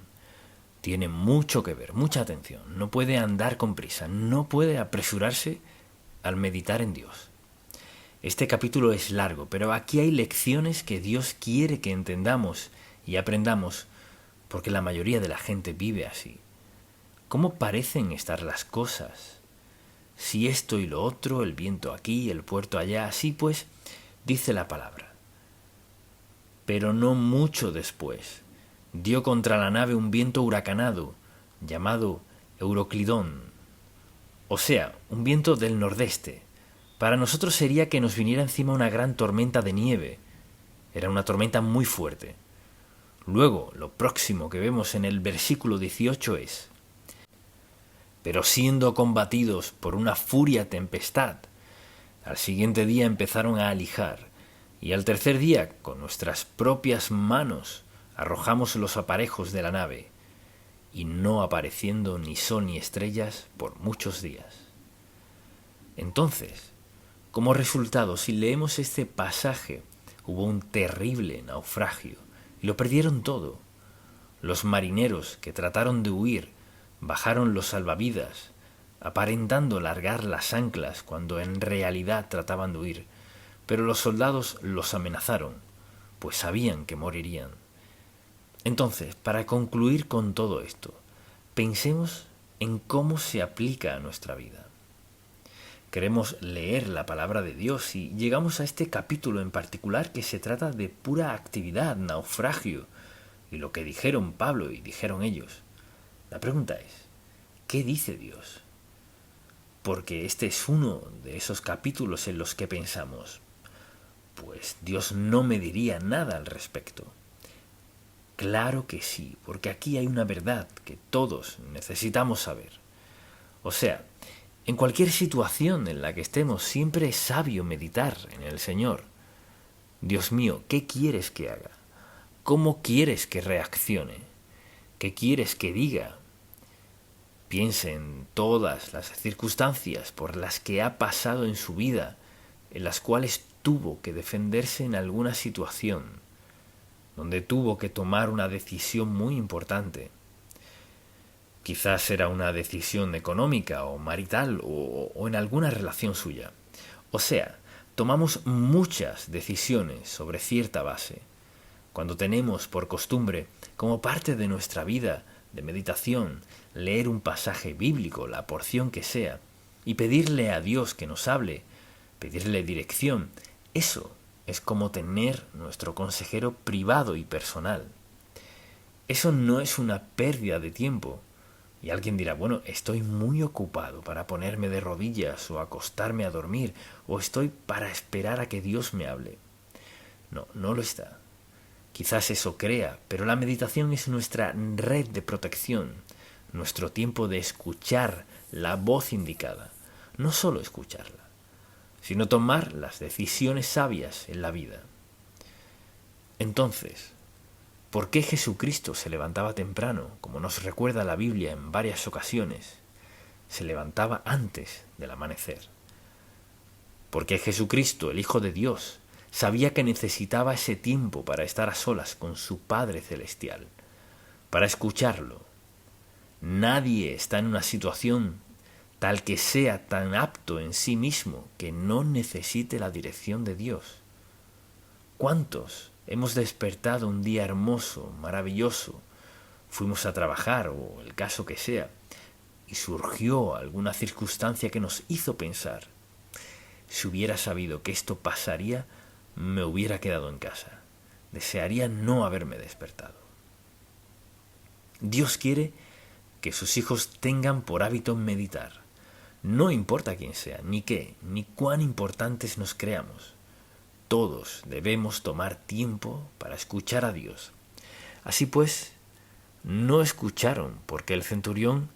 Tiene mucho que ver, mucha atención. No puede andar con prisa, no puede apresurarse al meditar en Dios. Este capítulo es largo, pero aquí hay lecciones que Dios quiere que entendamos y aprendamos, porque la mayoría de la gente vive así. ¿Cómo parecen estar las cosas? Si esto y lo otro, el viento aquí, el puerto allá, así pues, dice la palabra. Pero no mucho después, dio contra la nave un viento huracanado, llamado Euroclidón, o sea, un viento del nordeste. Para nosotros sería que nos viniera encima una gran tormenta de nieve. Era una tormenta muy fuerte. Luego, lo próximo que vemos en el versículo 18 es: pero siendo combatidos por una furia tempestad, al siguiente día empezaron a alijar, y al tercer día, con nuestras propias manos, arrojamos los aparejos de la nave, y no apareciendo ni sol ni estrellas por muchos días. Entonces, como resultado, si leemos este pasaje, hubo un terrible naufragio, y lo perdieron todo. Los marineros que trataron de huir bajaron los salvavidas, aparentando largar las anclas cuando en realidad trataban de huir, pero los soldados los amenazaron, pues sabían que morirían. Entonces, para concluir con todo esto, pensemos en cómo se aplica a nuestra vida. Queremos leer la palabra de Dios y llegamos a este capítulo en particular que se trata de pura actividad, naufragio, y lo que dijeron Pablo y dijeron ellos. La pregunta es, ¿qué dice Dios? Porque este es uno de esos capítulos en los que pensamos, pues Dios no me diría nada al respecto. Claro que sí, porque aquí hay una verdad que todos necesitamos saber. O sea, en cualquier situación en la que estemos, siempre es sabio meditar en el Señor. Dios mío, ¿qué quieres que haga? ¿Cómo quieres que reaccione? ¿Qué quieres que diga? Piense en todas las circunstancias por las que ha pasado en su vida, en las cuales tuvo que defenderse en alguna situación, donde tuvo que tomar una decisión muy importante. Quizás era una decisión económica o marital o en alguna relación suya. O sea, tomamos muchas decisiones sobre cierta base. Cuando tenemos por costumbre, como parte de nuestra vida de meditación, leer un pasaje bíblico, la porción que sea, y pedirle a Dios que nos hable, pedirle dirección, eso es como tener nuestro consejero privado y personal. Eso no es una pérdida de tiempo. Y alguien dirá, bueno, estoy muy ocupado para ponerme de rodillas o acostarme a dormir, o estoy para esperar a que Dios me hable. No, no lo está. Quizás eso crea, pero la meditación es nuestra red de protección, nuestro tiempo de escuchar la voz indicada, no solo escucharla, sino tomar las decisiones sabias en la vida. Entonces, ¿por qué Jesucristo se levantaba temprano, como nos recuerda la Biblia en varias ocasiones? Se levantaba antes del amanecer. Porque Jesucristo, el Hijo de Dios, sabía que necesitaba ese tiempo para estar a solas con su Padre Celestial, para escucharlo. Nadie está en una situación tal que sea tan apto en sí mismo que no necesite la dirección de Dios. ¿Cuántos hemos despertado un día hermoso, maravilloso, fuimos a trabajar o el caso que sea, y surgió alguna circunstancia que nos hizo pensar, si hubiera sabido que esto pasaría, me hubiera quedado en casa, desearía no haberme despertado? Dios quiere que sus hijos tengan por hábito meditar, no importa quién sea, ni qué, ni cuán importantes nos creamos. Todos debemos tomar tiempo para escuchar a Dios. Así pues, no escucharon porque el centurión,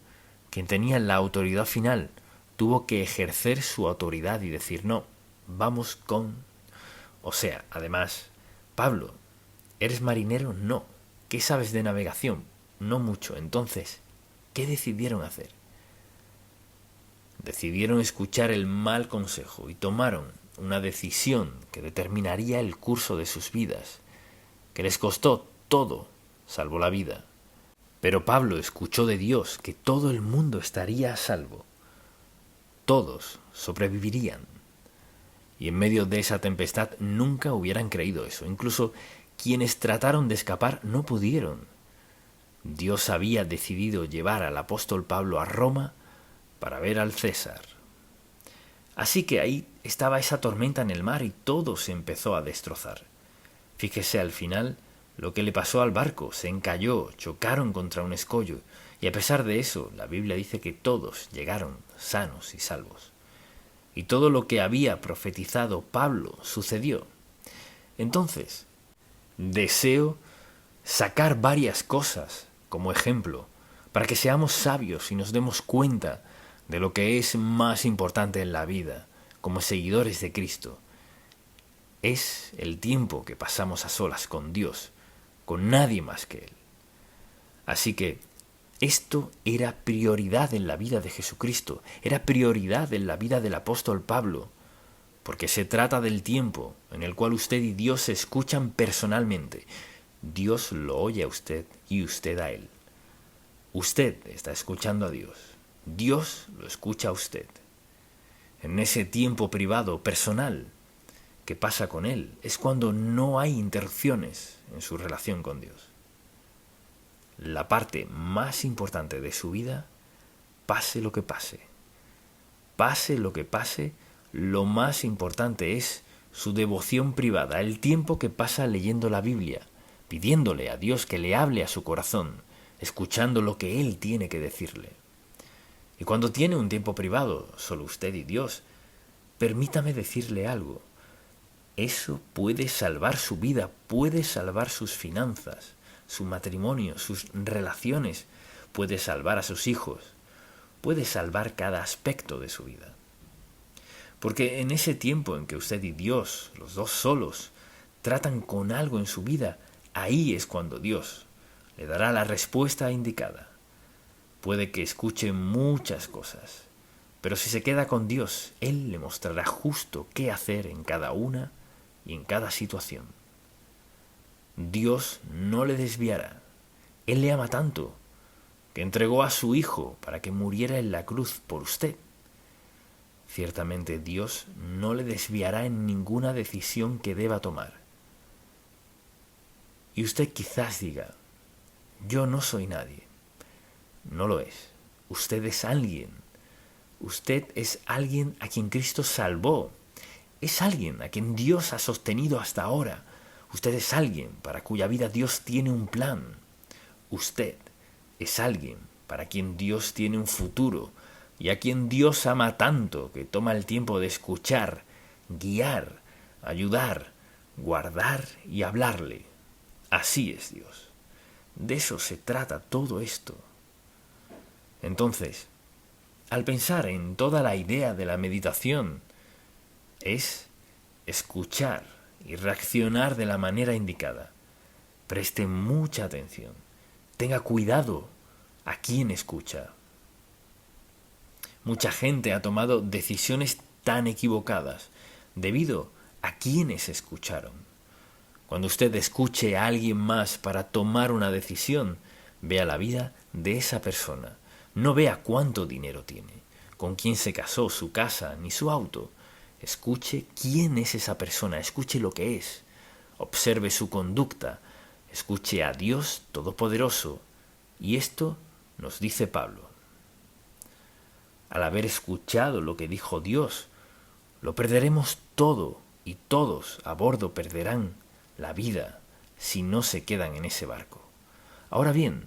quien tenía la autoridad final, tuvo que ejercer su autoridad y decir no, vamos con... O sea, además, Pablo, ¿eres marinero? No. ¿Qué sabes de navegación? No mucho. Entonces, ¿qué decidieron hacer? Decidieron escuchar el mal consejo y tomaron una decisión que determinaría el curso de sus vidas, que les costó todo, salvo la vida. Pero Pablo escuchó de Dios que todo el mundo estaría a salvo. todos sobrevivirían. Y en medio de esa tempestad nunca hubieran creído eso. Incluso quienes trataron de escapar no pudieron. Dios había decidido llevar al apóstol Pablo a Roma para ver al César. Así que ahí estaba esa tormenta en el mar y todo se empezó a destrozar. Fíjese al final lo que le pasó al barco. Se encalló, chocaron contra un escollo y a pesar de eso la Biblia dice que todos llegaron sanos y salvos. Y todo lo que había profetizado Pablo sucedió. Entonces, deseo sacar varias cosas como ejemplo para que seamos sabios y nos demos cuenta de lo que es más importante en la vida como seguidores de Cristo. Es el tiempo que pasamos a solas con Dios, con nadie más que Él. Así que esto era prioridad en la vida de Jesucristo, era prioridad en la vida del apóstol Pablo, porque se trata del tiempo en el cual usted y Dios se escuchan personalmente. Dios lo oye a usted y usted a Él. Usted está escuchando a Dios. Dios lo escucha a usted. En ese tiempo privado, personal, que pasa con Él, es cuando no hay interrupciones en su relación con Dios. La parte más importante de su vida, pase lo que pase. Pase lo que pase, lo más importante es su devoción privada, el tiempo que pasa leyendo la Biblia, pidiéndole a Dios que le hable a su corazón, escuchando lo que Él tiene que decirle. Y cuando tiene un tiempo privado, solo usted y Dios, permítame decirle algo. Eso puede salvar su vida, puede salvar sus finanzas, su matrimonio, sus relaciones, puede salvar a sus hijos, puede salvar cada aspecto de su vida. Porque en ese tiempo en que usted y Dios, los dos solos, tratan con algo en su vida, ahí es cuando Dios le dará la respuesta indicada. Puede que escuche muchas cosas, pero si se queda con Dios, Él le mostrará justo qué hacer en cada una y en cada situación. Dios no le desviará. Él le ama tanto que entregó a su Hijo para que muriera en la cruz por usted. Ciertamente Dios no le desviará en ninguna decisión que deba tomar. Y usted quizás diga, yo no soy nadie. No lo es. Usted es alguien. Usted es alguien a quien Cristo salvó. Es alguien a quien Dios ha sostenido hasta ahora. Usted es alguien para cuya vida Dios tiene un plan. Usted es alguien para quien Dios tiene un futuro y a quien Dios ama tanto que toma el tiempo de escuchar, guiar, ayudar, guardar y hablarle. Así es Dios. De eso se trata todo esto. Entonces, al pensar en toda la idea de la meditación, es escuchar y reaccionar de la manera indicada. Preste mucha atención. Tenga cuidado a quién escucha. Mucha gente ha tomado decisiones tan equivocadas debido a quienes escucharon. Cuando usted escuche a alguien más para tomar una decisión, vea la vida de esa persona. No vea cuánto dinero tiene, con quién se casó, su casa, ni su auto. Escuche quién es esa persona, escuche lo que es. Observe su conducta, escuche a Dios Todopoderoso. Y esto nos dice Pablo. Al haber escuchado lo que dijo Dios, lo perderemos todo y todos a bordo perderán la vida si no se quedan en ese barco. Ahora bien,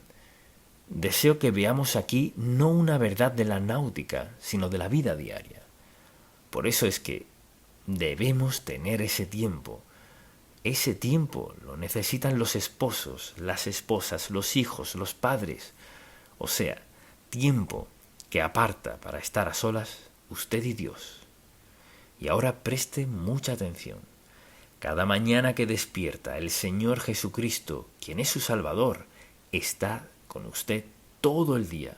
deseo que veamos aquí no una verdad de la náutica, sino de la vida diaria. Por eso es que debemos tener ese tiempo. Ese tiempo lo necesitan los esposos, las esposas, los hijos, los padres. O sea, tiempo que aparta para estar a solas usted y Dios. Y ahora preste mucha atención. Cada mañana que despierta, el Señor Jesucristo, quien es su Salvador, está con usted todo el día.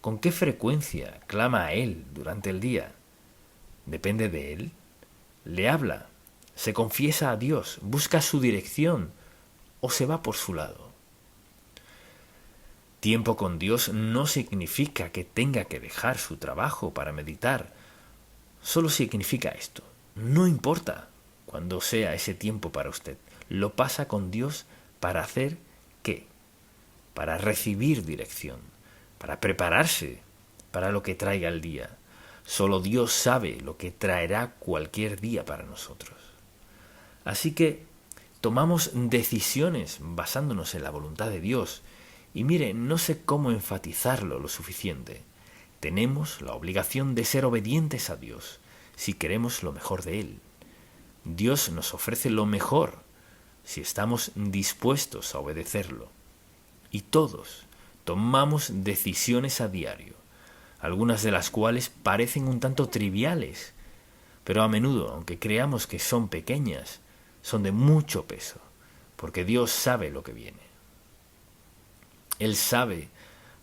¿Con qué frecuencia clama a Él durante el día? ¿Depende de Él? ¿Le habla? ¿Se confiesa a Dios? ¿Busca su dirección? ¿O se va por su lado? Tiempo con Dios no significa que tenga que dejar su trabajo para meditar. Solo significa esto. No importa cuándo sea ese tiempo para usted. Lo pasa con Dios para hacer ¿qué? Para recibir dirección, para prepararse para lo que traiga el día. Solo Dios sabe lo que traerá cualquier día para nosotros. Así que tomamos decisiones basándonos en la voluntad de Dios. Y mire, no sé cómo enfatizarlo lo suficiente. Tenemos la obligación de ser obedientes a Dios si queremos lo mejor de Él. Dios nos ofrece lo mejor si estamos dispuestos a obedecerlo. Y todos tomamos decisiones a diario, algunas de las cuales parecen un tanto triviales, pero a menudo, aunque creamos que son pequeñas, son de mucho peso, porque Dios sabe lo que viene. Él sabe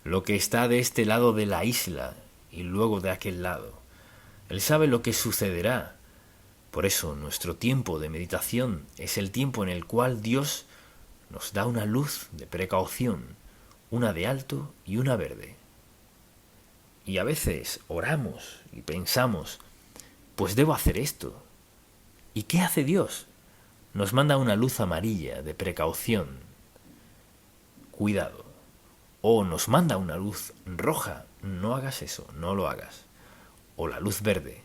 lo que está de este lado de la isla y luego de aquel lado. Él sabe lo que sucederá. Por eso nuestro tiempo de meditación es el tiempo en el cual Dios nos da una luz de precaución, una de alto y una verde. Y a veces oramos y pensamos, pues debo hacer esto. ¿Y qué hace Dios? Nos manda una luz amarilla de precaución. Cuidado. O nos manda una luz roja. No hagas eso, no lo hagas. O la luz verde.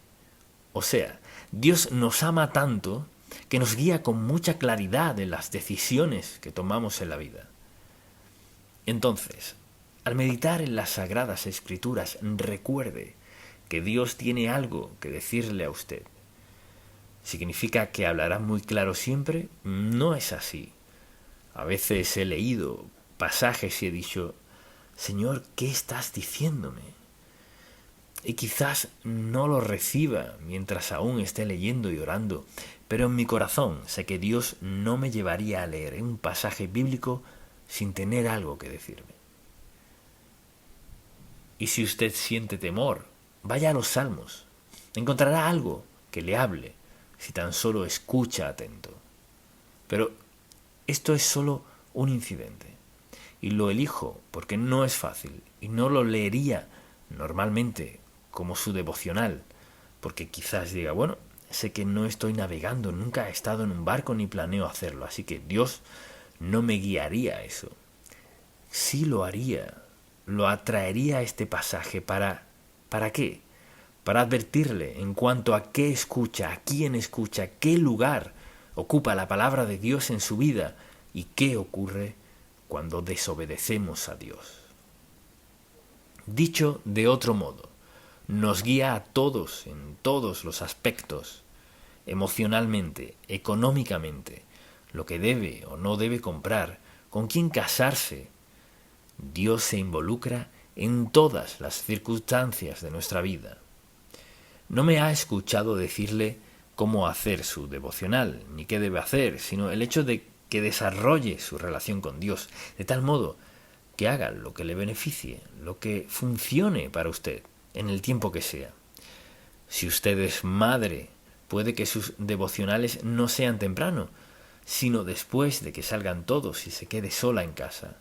O sea, Dios nos ama tanto que nos guía con mucha claridad en las decisiones que tomamos en la vida. Entonces, al meditar en las Sagradas Escrituras, recuerde que Dios tiene algo que decirle a usted. ¿Significa que hablará muy claro siempre? No es así. A veces he leído pasajes y he dicho, Señor, ¿qué estás diciéndome? Y quizás no lo reciba mientras aún esté leyendo y orando, pero en mi corazón sé que Dios no me llevaría a leer un pasaje bíblico sin tener algo que decirme. Y si usted siente temor, vaya a los Salmos. Encontrará algo que le hable, si tan solo escucha atento. Pero esto es solo un incidente. Y lo elijo porque no es fácil y no lo leería normalmente como su devocional, porque quizás diga, bueno, sé que no estoy navegando, nunca he estado en un barco ni planeo hacerlo, así que Dios no me guiaría a eso. Sí lo haría, lo atraería a este pasaje ¿para qué? Para advertirle en cuanto a qué escucha, a quién escucha, qué lugar ocupa la palabra de Dios en su vida y qué ocurre cuando desobedecemos a Dios. Dicho de otro modo, nos guía a todos en todos los aspectos, emocionalmente, económicamente, lo que debe o no debe comprar, con quién casarse. Dios se involucra en todas las circunstancias de nuestra vida. No me ha escuchado decirle cómo hacer su devocional, ni qué debe hacer, sino el hecho de que desarrolle su relación con Dios, de tal modo que haga lo que le beneficie, lo que funcione para usted, en el tiempo que sea. Si usted es madre, puede que sus devocionales no sean temprano, sino después de que salgan todos y se quede sola en casa.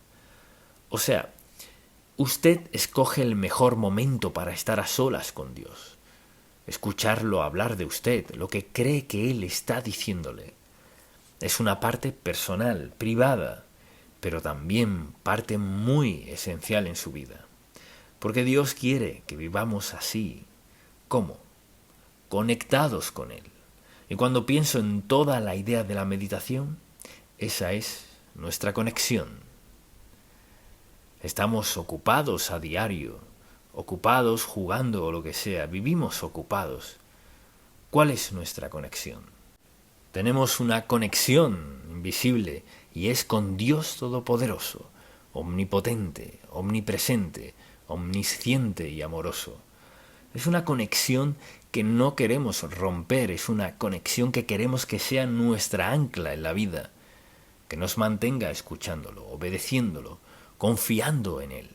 O sea, usted escoge el mejor momento para estar a solas con Dios, escucharlo hablar de usted, lo que cree que Él está diciéndole. Es una parte personal, privada, pero también parte muy esencial en su vida. Porque Dios quiere que vivamos así. ¿Cómo? Conectados con Él. Y cuando pienso en toda la idea de la meditación, esa es nuestra conexión. Estamos ocupados a diario, ocupados jugando o lo que sea, vivimos ocupados. ¿Cuál es nuestra conexión? Tenemos una conexión invisible y es con Dios Todopoderoso, omnipotente, omnipresente, omnisciente y amoroso. Es una conexión que no queremos romper, es una conexión que queremos que sea nuestra ancla en la vida, que nos mantenga escuchándolo, obedeciéndolo, confiando en Él,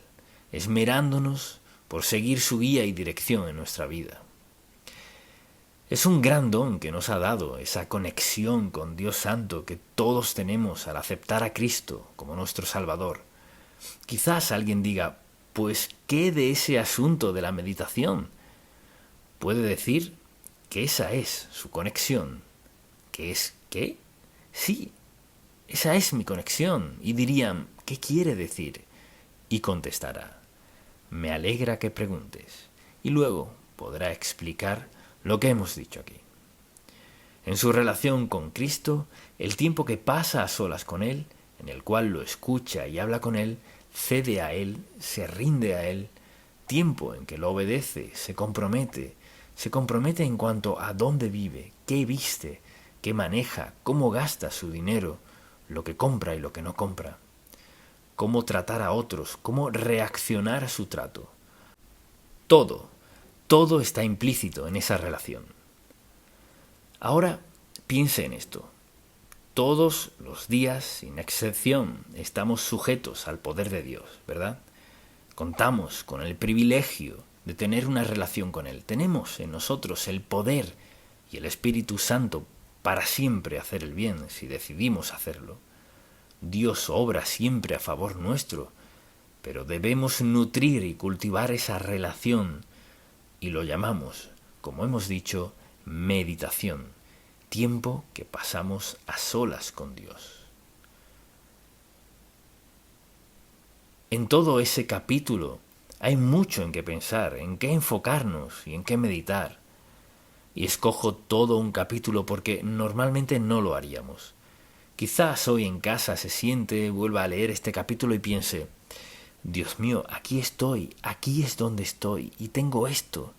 esmerándonos por seguir su guía y dirección en nuestra vida. Es un gran don que nos ha dado esa conexión con Dios Santo que todos tenemos al aceptar a Cristo como nuestro Salvador. Quizás alguien diga, pues, ¿qué de ese asunto de la meditación? Puede decir que esa es su conexión. ¿Qué es qué? Sí, esa es mi conexión. Y dirían, ¿qué quiere decir? Y contestará, me alegra que preguntes. Y luego podrá explicar lo que hemos dicho aquí. En su relación con Cristo, el tiempo que pasa a solas con Él, en el cual lo escucha y habla con Él, cede a Él, se rinde a Él, tiempo en que lo obedece, se compromete en cuanto a dónde vive, qué viste, qué maneja, cómo gasta su dinero, lo que compra y lo que no compra, cómo tratar a otros, cómo reaccionar a su trato. Todo está implícito en esa relación. Ahora piense en esto. Todos los días, sin excepción, estamos sujetos al poder de Dios, ¿verdad? Contamos con el privilegio de tener una relación con Él. Tenemos en nosotros el poder y el Espíritu Santo para siempre hacer el bien, si decidimos hacerlo. Dios obra siempre a favor nuestro, pero debemos nutrir y cultivar esa relación y lo llamamos, como hemos dicho, meditación, tiempo que pasamos a solas con Dios. En todo ese capítulo hay mucho en qué pensar, en qué enfocarnos y en qué meditar. Y escojo todo un capítulo porque normalmente no lo haríamos. Quizás hoy en casa se siente, vuelva a leer este capítulo y piense, Dios mío, aquí estoy, aquí es donde estoy y tengo esto.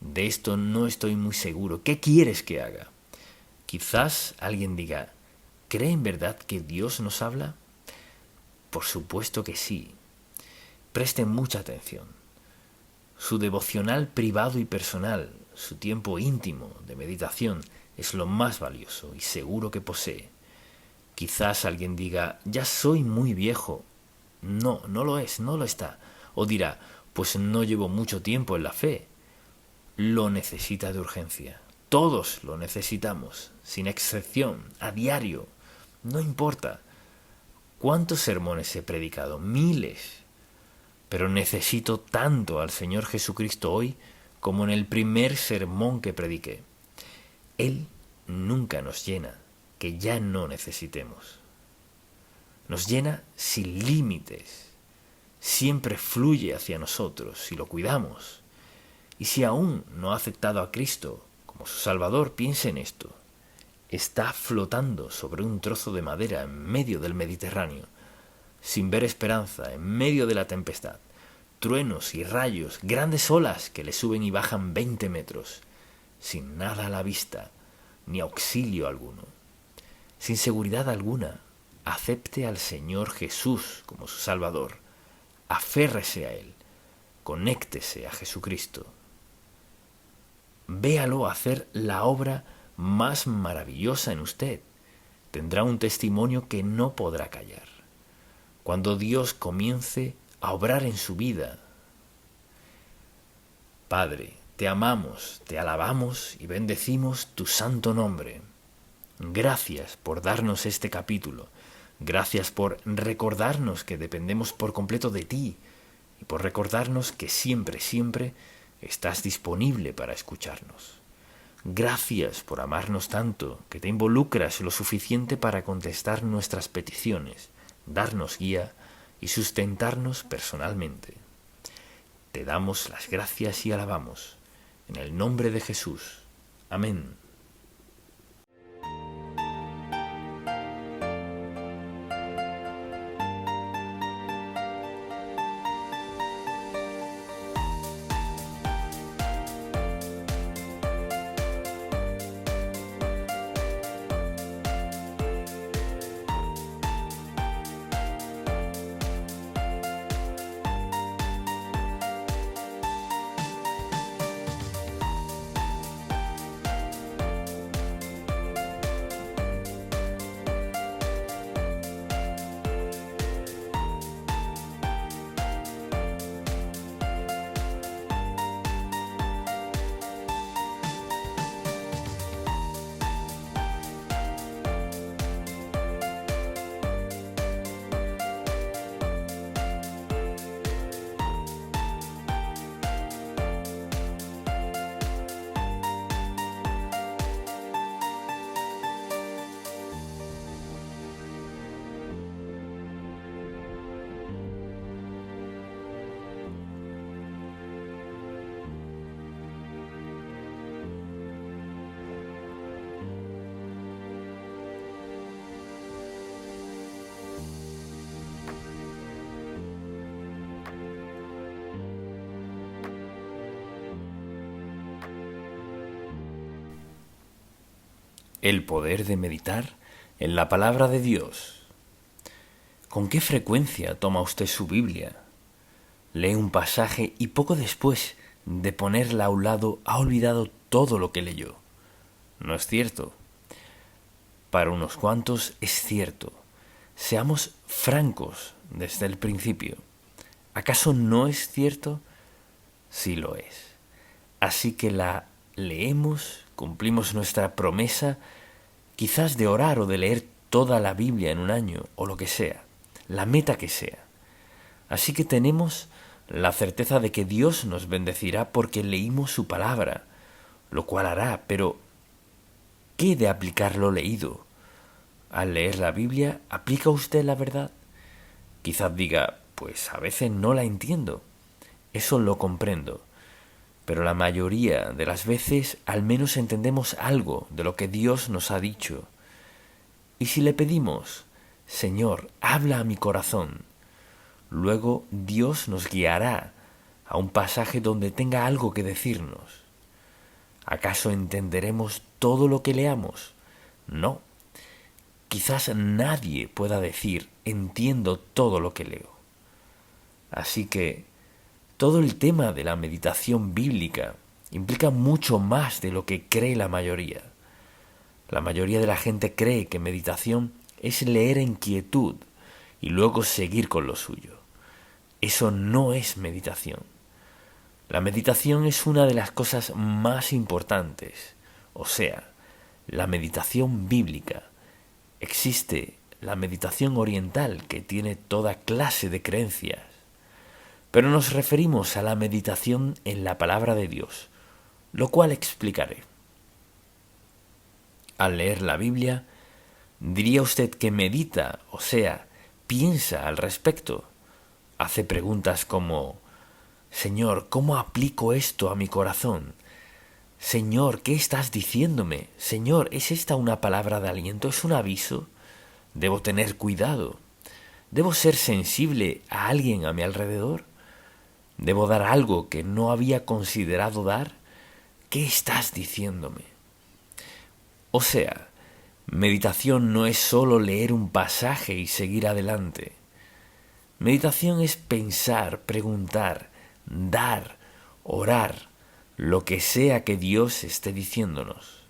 De esto no estoy muy seguro. ¿Qué quieres que haga? Quizás alguien diga, ¿cree en verdad que Dios nos habla? Por supuesto que sí. Presten mucha atención. Su devocional privado y personal, su tiempo íntimo de meditación, es lo más valioso y seguro que posee. Quizás alguien diga, ya soy muy viejo. No, no lo es, no lo está. O dirá, pues no llevo mucho tiempo en la fe. Lo necesita de urgencia. Todos lo necesitamos, sin excepción, a diario. No importa. ¿Cuántos sermones he predicado? Miles. Pero necesito tanto al Señor Jesucristo hoy como en el primer sermón que prediqué. Él nunca nos llena que ya no necesitemos. Nos llena sin límites. Siempre fluye hacia nosotros si lo cuidamos. Y si aún no ha aceptado a Cristo como su Salvador, piense en esto. Está flotando sobre un trozo de madera en medio del Mediterráneo, sin ver esperanza, en medio de la tempestad, truenos y rayos, grandes olas que le suben y bajan 20 metros, sin nada a la vista, ni auxilio alguno. Sin seguridad alguna, acepte al Señor Jesús como su Salvador, aférrese a Él, conéctese a Jesucristo. Véalo hacer la obra más maravillosa en usted. Tendrá un testimonio que no podrá callar. Cuando Dios comience a obrar en su vida. Padre, te amamos, te alabamos y bendecimos tu santo nombre. Gracias por darnos este capítulo. Gracias por recordarnos que dependemos por completo de ti y por recordarnos que siempre, siempre estás disponible para escucharnos. Gracias por amarnos tanto, que te involucras lo suficiente para contestar nuestras peticiones, darnos guía y sustentarnos personalmente. Te damos las gracias y alabamos. En el nombre de Jesús. Amén. El poder de meditar en la palabra de Dios. ¿Con qué frecuencia toma usted su Biblia? Lee un pasaje y poco después de ponerla a un lado ha olvidado todo lo que leyó. ¿No es cierto? Para unos cuantos es cierto. Seamos francos desde el principio. ¿Acaso no es cierto? Sí lo es. Así que la leemos, cumplimos nuestra promesa, quizás de orar o de leer toda la Biblia en un año, o lo que sea, la meta que sea. Así que tenemos la certeza de que Dios nos bendecirá porque leímos su palabra, lo cual hará, pero ¿qué de aplicar lo leído? Al leer la Biblia, ¿aplica usted la verdad? Quizás diga, pues a veces no la entiendo. Eso lo comprendo. Pero la mayoría de las veces al menos entendemos algo de lo que Dios nos ha dicho. Y si le pedimos, Señor, habla a mi corazón, luego Dios nos guiará a un pasaje donde tenga algo que decirnos. ¿Acaso entenderemos todo lo que leamos? No. Quizás nadie pueda decir, entiendo todo lo que leo. Así que todo el tema de la meditación bíblica implica mucho más de lo que cree la mayoría. La mayoría de la gente cree que meditación es leer en quietud y luego seguir con lo suyo. Eso no es meditación. La meditación es una de las cosas más importantes, o sea, la meditación bíblica. Existe la meditación oriental que tiene toda clase de creencias, pero nos referimos a la meditación en la palabra de Dios, lo cual explicaré. Al leer la Biblia, ¿diría usted que medita, o sea, piensa al respecto? Hace preguntas como, Señor, ¿cómo aplico esto a mi corazón? Señor, ¿qué estás diciéndome? Señor, ¿es esta una palabra de aliento? ¿Es un aviso? ¿Debo tener cuidado? ¿Debo ser sensible a alguien a mi alrededor? ¿Debo dar algo que no había considerado dar? ¿Qué estás diciéndome? O sea, meditación no es solo leer un pasaje y seguir adelante. Meditación es pensar, preguntar, dar, orar, lo que sea que Dios esté diciéndonos.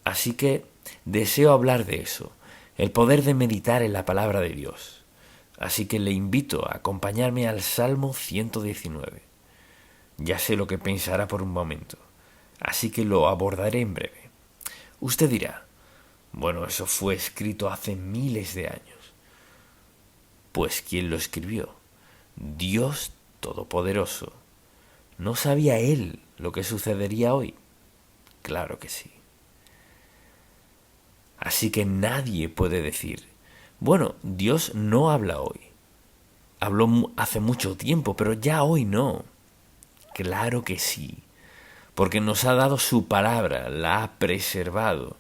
Así que deseo hablar de eso, el poder de meditar en la palabra de Dios. Así que le invito a acompañarme al Salmo 119. Ya sé lo que pensará por un momento, así que lo abordaré en breve. Usted dirá, bueno, eso fue escrito hace miles de años. Pues ¿quién lo escribió? Dios Todopoderoso. ¿No sabía Él lo que sucedería hoy? Claro que sí. Así que nadie puede decir, bueno, Dios no habla hoy. Habló hace mucho tiempo, pero ya hoy no. Claro que sí, porque nos ha dado su palabra, la ha preservado,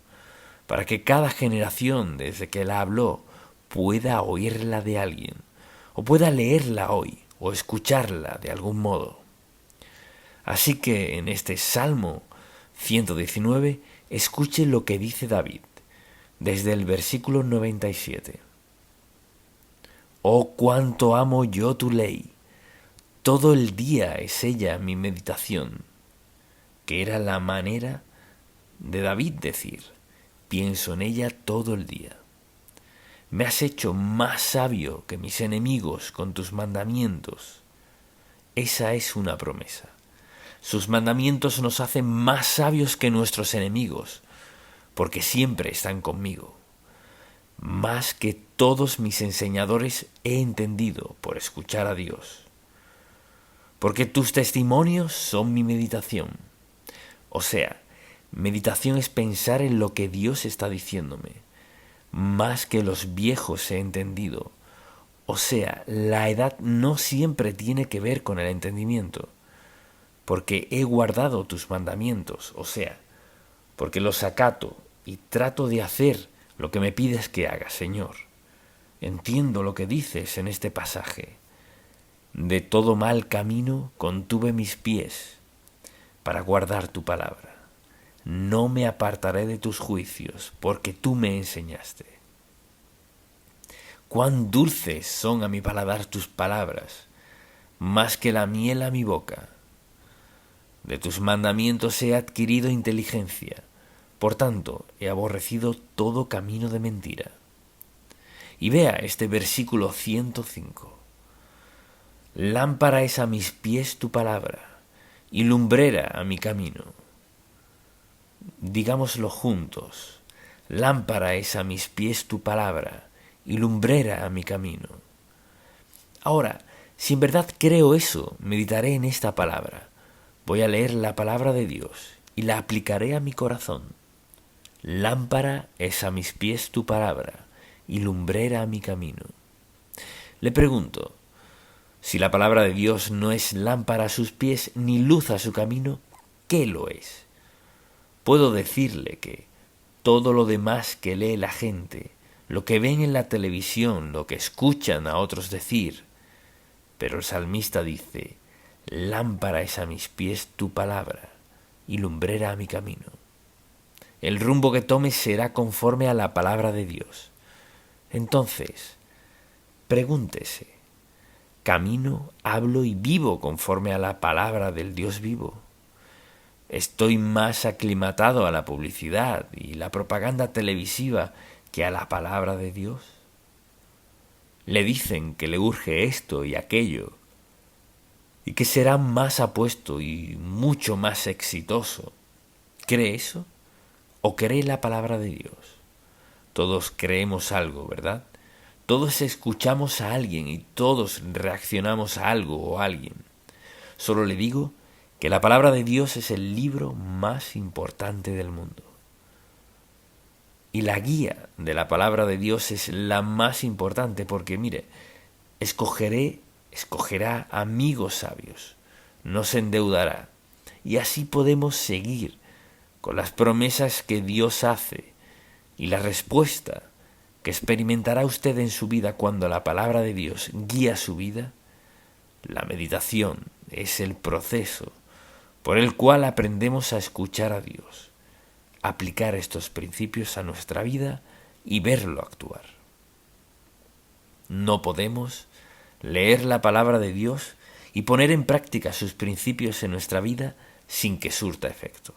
para que cada generación desde que la habló pueda oírla de alguien, o pueda leerla hoy, o escucharla de algún modo. Así que en este Salmo 119, escuche lo que dice David, desde el versículo 97. Oh, cuánto amo yo tu ley, todo el día es ella mi meditación, que era la manera de David decir, pienso en ella todo el día. Me has hecho más sabio que mis enemigos con tus mandamientos. Esa es una promesa. Sus mandamientos nos hacen más sabios que nuestros enemigos, porque siempre están conmigo. Más que todos mis enseñadores he entendido por escuchar a Dios. Porque tus testimonios son mi meditación. O sea, meditación es pensar en lo que Dios está diciéndome. Más que los viejos he entendido. O sea, la edad no siempre tiene que ver con el entendimiento. Porque he guardado tus mandamientos, o sea, porque los acato y trato de hacer lo que me pides que haga, Señor. Entiendo lo que dices en este pasaje. De todo mal camino contuve mis pies para guardar tu palabra. no me apartaré de tus juicios, porque tú me enseñaste. Cuán dulces son a mi paladar tus palabras, más que la miel a mi boca. De tus mandamientos he adquirido inteligencia, por tanto he aborrecido todo camino de mentira. Y vea este versículo 105. Lámpara es a mis pies tu palabra, y lumbrera a mi camino. Digámoslo juntos. Lámpara es a mis pies tu palabra, y lumbrera a mi camino. Ahora, si en verdad creo eso, meditaré en esta palabra. Voy a leer la palabra de Dios y la aplicaré a mi corazón. Lámpara es a mis pies tu palabra, y lumbrera a mi camino. Le pregunto, si la palabra de Dios no es lámpara a sus pies ni luz a su camino, ¿qué lo es? Puedo decirle que todo lo demás que lee la gente, lo que ven en la televisión, lo que escuchan a otros decir, pero el salmista dice, lámpara es a mis pies tu palabra y lumbrera a mi camino. El rumbo que tome será conforme a la palabra de Dios. Entonces, pregúntese, ¿camino, hablo y vivo conforme a la palabra del Dios vivo? ¿Estoy más aclimatado a la publicidad y la propaganda televisiva que a la palabra de Dios? Le dicen que le urge esto y aquello, y que será más apuesto y mucho más exitoso. ¿Cree eso? ¿O cree la palabra de Dios? Todos creemos algo, ¿verdad? Todos escuchamos a alguien y todos reaccionamos a algo o a alguien. Solo le digo que la palabra de Dios es el libro más importante del mundo. Y la guía de la palabra de Dios es la más importante porque, mire, escogerá amigos sabios, no se endeudará. Y así podemos seguir con las promesas que Dios hace y la respuesta que experimentará usted en su vida cuando la palabra de Dios guía su vida. La meditación es el proceso por el cual aprendemos a escuchar a Dios, aplicar estos principios a nuestra vida y verlo actuar. No podemos leer la palabra de Dios y poner en práctica sus principios en nuestra vida sin que surta efecto.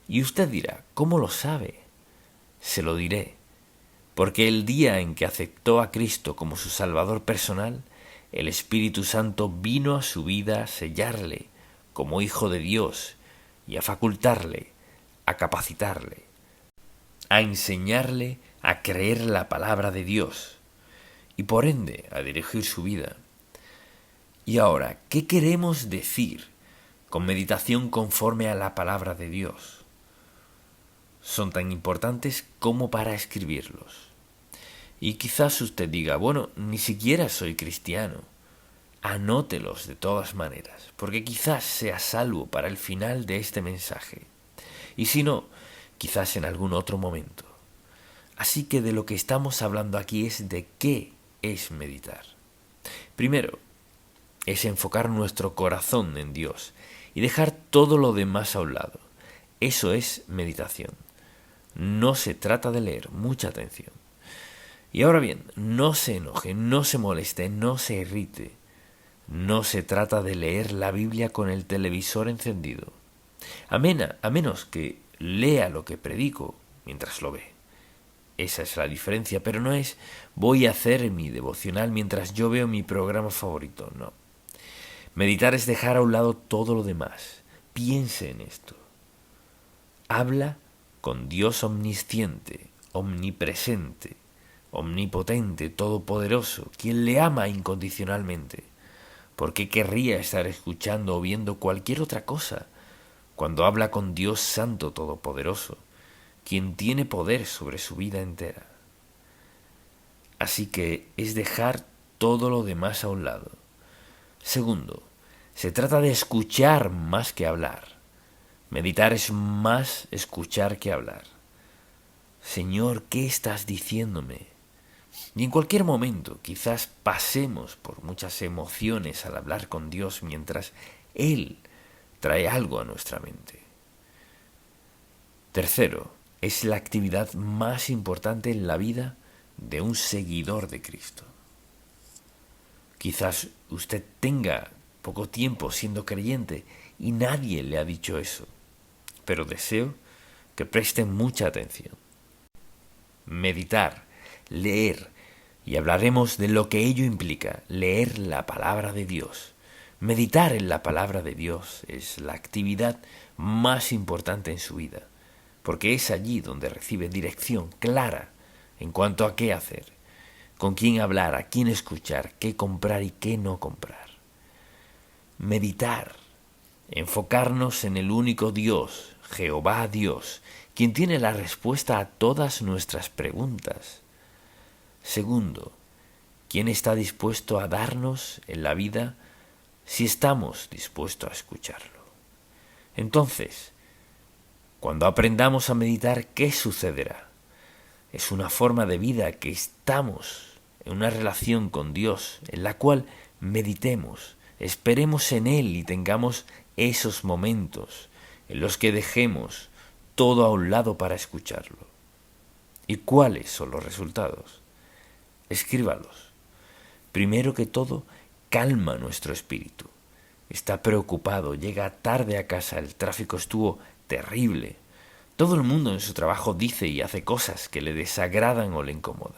Y usted dirá, ¿cómo lo sabe? Se lo diré, porque el día en que aceptó a Cristo como su Salvador personal, el Espíritu Santo vino a su vida a sellarle como hijo de Dios y a facultarle, a capacitarle, a enseñarle a creer la palabra de Dios y por ende a dirigir su vida. Y ahora, ¿qué queremos decir con meditación conforme a la palabra de Dios? Son tan importantes como para escribirlos. Y quizás usted diga, bueno, ni siquiera soy cristiano. Anótelos de todas maneras, porque quizás sea salvo para el final de este mensaje. Y si no, quizás en algún otro momento. Así que de lo que estamos hablando aquí es de qué es meditar. Primero, es enfocar nuestro corazón en Dios y dejar todo lo demás a un lado. Eso es meditación. No se trata de leer, mucha atención. Y ahora bien, no se enoje, no se moleste, no se irrite. No se trata de leer la Biblia con el televisor encendido, a menos que lea lo que predico mientras lo ve. Esa es la diferencia, pero no es voy a hacer mi devocional mientras yo veo mi programa favorito, no. Meditar es dejar a un lado todo lo demás. Piense en esto. Habla con Dios omnisciente, omnipresente, omnipotente, todopoderoso, quien le ama incondicionalmente. ¿Por qué querría estar escuchando o viendo cualquier otra cosa cuando habla con Dios Santo Todopoderoso, quien tiene poder sobre su vida entera? Así que es dejar todo lo demás a un lado. Segundo, se trata de escuchar más que hablar. Meditar es más escuchar que hablar. Señor, ¿qué estás diciéndome? Y en cualquier momento quizás pasemos por muchas emociones al hablar con Dios mientras Él trae algo a nuestra mente. Tercero, es la actividad más importante en la vida de un seguidor de Cristo. Quizás usted tenga poco tiempo siendo creyente y nadie le ha dicho eso, pero deseo que presten mucha atención. Meditar, leer, y hablaremos de lo que ello implica, leer la palabra de Dios. Meditar en la palabra de Dios es la actividad más importante en su vida, porque es allí donde recibe dirección clara en cuanto a qué hacer, con quién hablar, a quién escuchar, qué comprar y qué no comprar. Meditar, enfocarnos en el único Dios, Jehová Dios, quien tiene la respuesta a todas nuestras preguntas. Segundo, ¿quién está dispuesto a darnos en la vida si estamos dispuestos a escucharlo? Entonces, cuando aprendamos a meditar, ¿qué sucederá? Es una forma de vida que estamos en una relación con Dios, en la cual meditemos, esperemos en Él y tengamos esos momentos en los que dejemos todo a un lado para escucharlo. ¿Y cuáles son los resultados? Escríbalos. Primero que todo, calma nuestro espíritu. Está preocupado, llega tarde a casa, el tráfico estuvo terrible. Todo el mundo en su trabajo dice y hace cosas que le desagradan o le incomodan.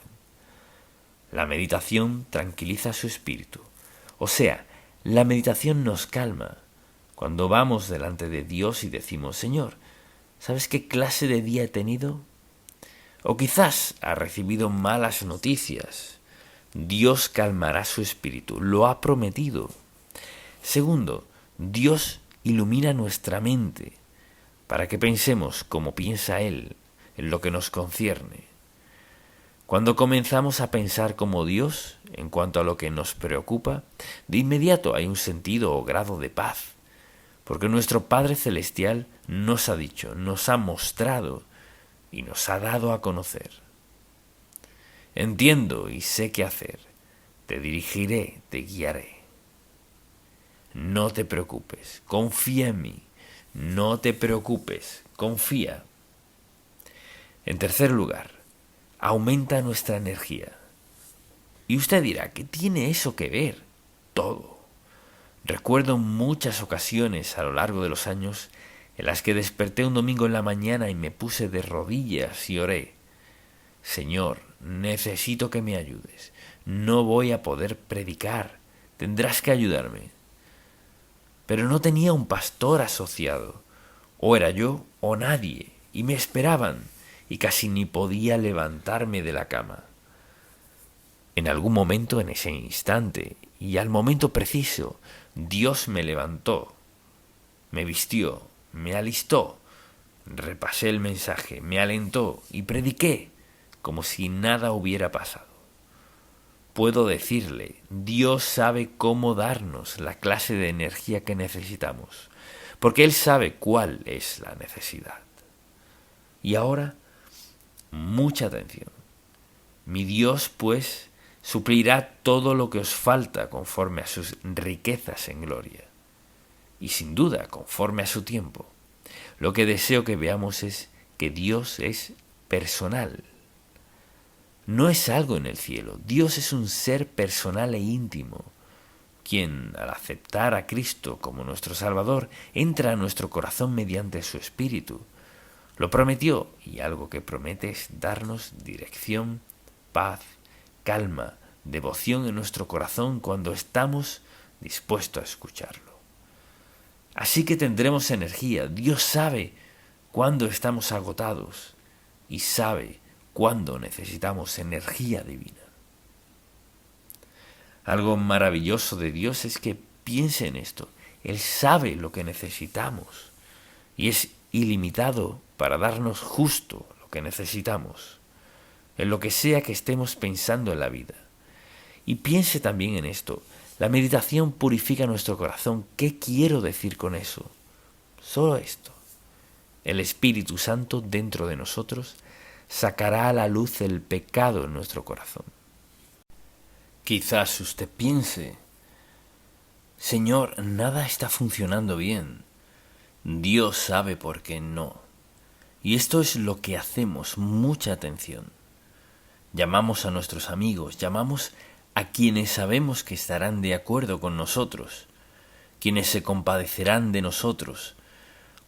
La meditación tranquiliza su espíritu. O sea, la meditación nos calma. Cuando vamos delante de Dios y decimos, Señor, ¿sabes qué clase de día he tenido? O quizás ha recibido malas noticias. Dios calmará su espíritu, lo ha prometido. Segundo, Dios ilumina nuestra mente para que pensemos como piensa Él en lo que nos concierne. Cuando comenzamos a pensar como Dios en cuanto a lo que nos preocupa, de inmediato hay un sentido o grado de paz, porque nuestro Padre Celestial nos ha dicho, nos ha mostrado y nos ha dado a conocer. Entiendo y sé qué hacer, te dirigiré, te guiaré. No te preocupes, confía en mí, no te preocupes, confía. En tercer lugar, aumenta nuestra energía. Y usted dirá, ¿qué tiene eso que ver? Todo. Recuerdo muchas ocasiones a lo largo de los años en las que desperté un domingo en la mañana y me puse de rodillas y oré. Señor, necesito que me ayudes. No voy a poder predicar. Tendrás que ayudarme. Pero no tenía un pastor asociado. O era yo o nadie. Y me esperaban. Y casi ni podía levantarme de la cama. En algún momento, en ese instante, y al momento preciso, Dios me levantó, me vistió, me alistó, repasé el mensaje, me alentó y prediqué como si nada hubiera pasado. Puedo decirle, Dios sabe cómo darnos la clase de energía que necesitamos, porque Él sabe cuál es la necesidad. Y ahora, mucha atención. Mi Dios, pues, suplirá todo lo que os falta conforme a sus riquezas en gloria. Y sin duda, conforme a su tiempo. Lo que deseo que veamos es que Dios es personal. No es algo en el cielo. Dios es un ser personal e íntimo, quien, al aceptar a Cristo como nuestro Salvador, entra a nuestro corazón mediante su Espíritu. Lo prometió, y algo que promete es darnos dirección, paz, calma, devoción en nuestro corazón cuando estamos dispuestos a escucharlo. Así que tendremos energía. Dios sabe cuándo estamos agotados y sabe cuándo necesitamos energía divina. Algo maravilloso de Dios es que piense en esto. Él sabe lo que necesitamos y es ilimitado para darnos justo lo que necesitamos, en lo que sea que estemos pensando en la vida. Y piense también en esto. La meditación purifica nuestro corazón. ¿Qué quiero decir con eso? Solo esto. El Espíritu Santo dentro de nosotros sacará a la luz el pecado en nuestro corazón. Quizás usted piense, Señor, nada está funcionando bien. Dios sabe por qué no. Y esto es lo que hacemos, mucha atención. Llamamos a nuestros amigos, llamamos a quienes sabemos que estarán de acuerdo con nosotros, quienes se compadecerán de nosotros.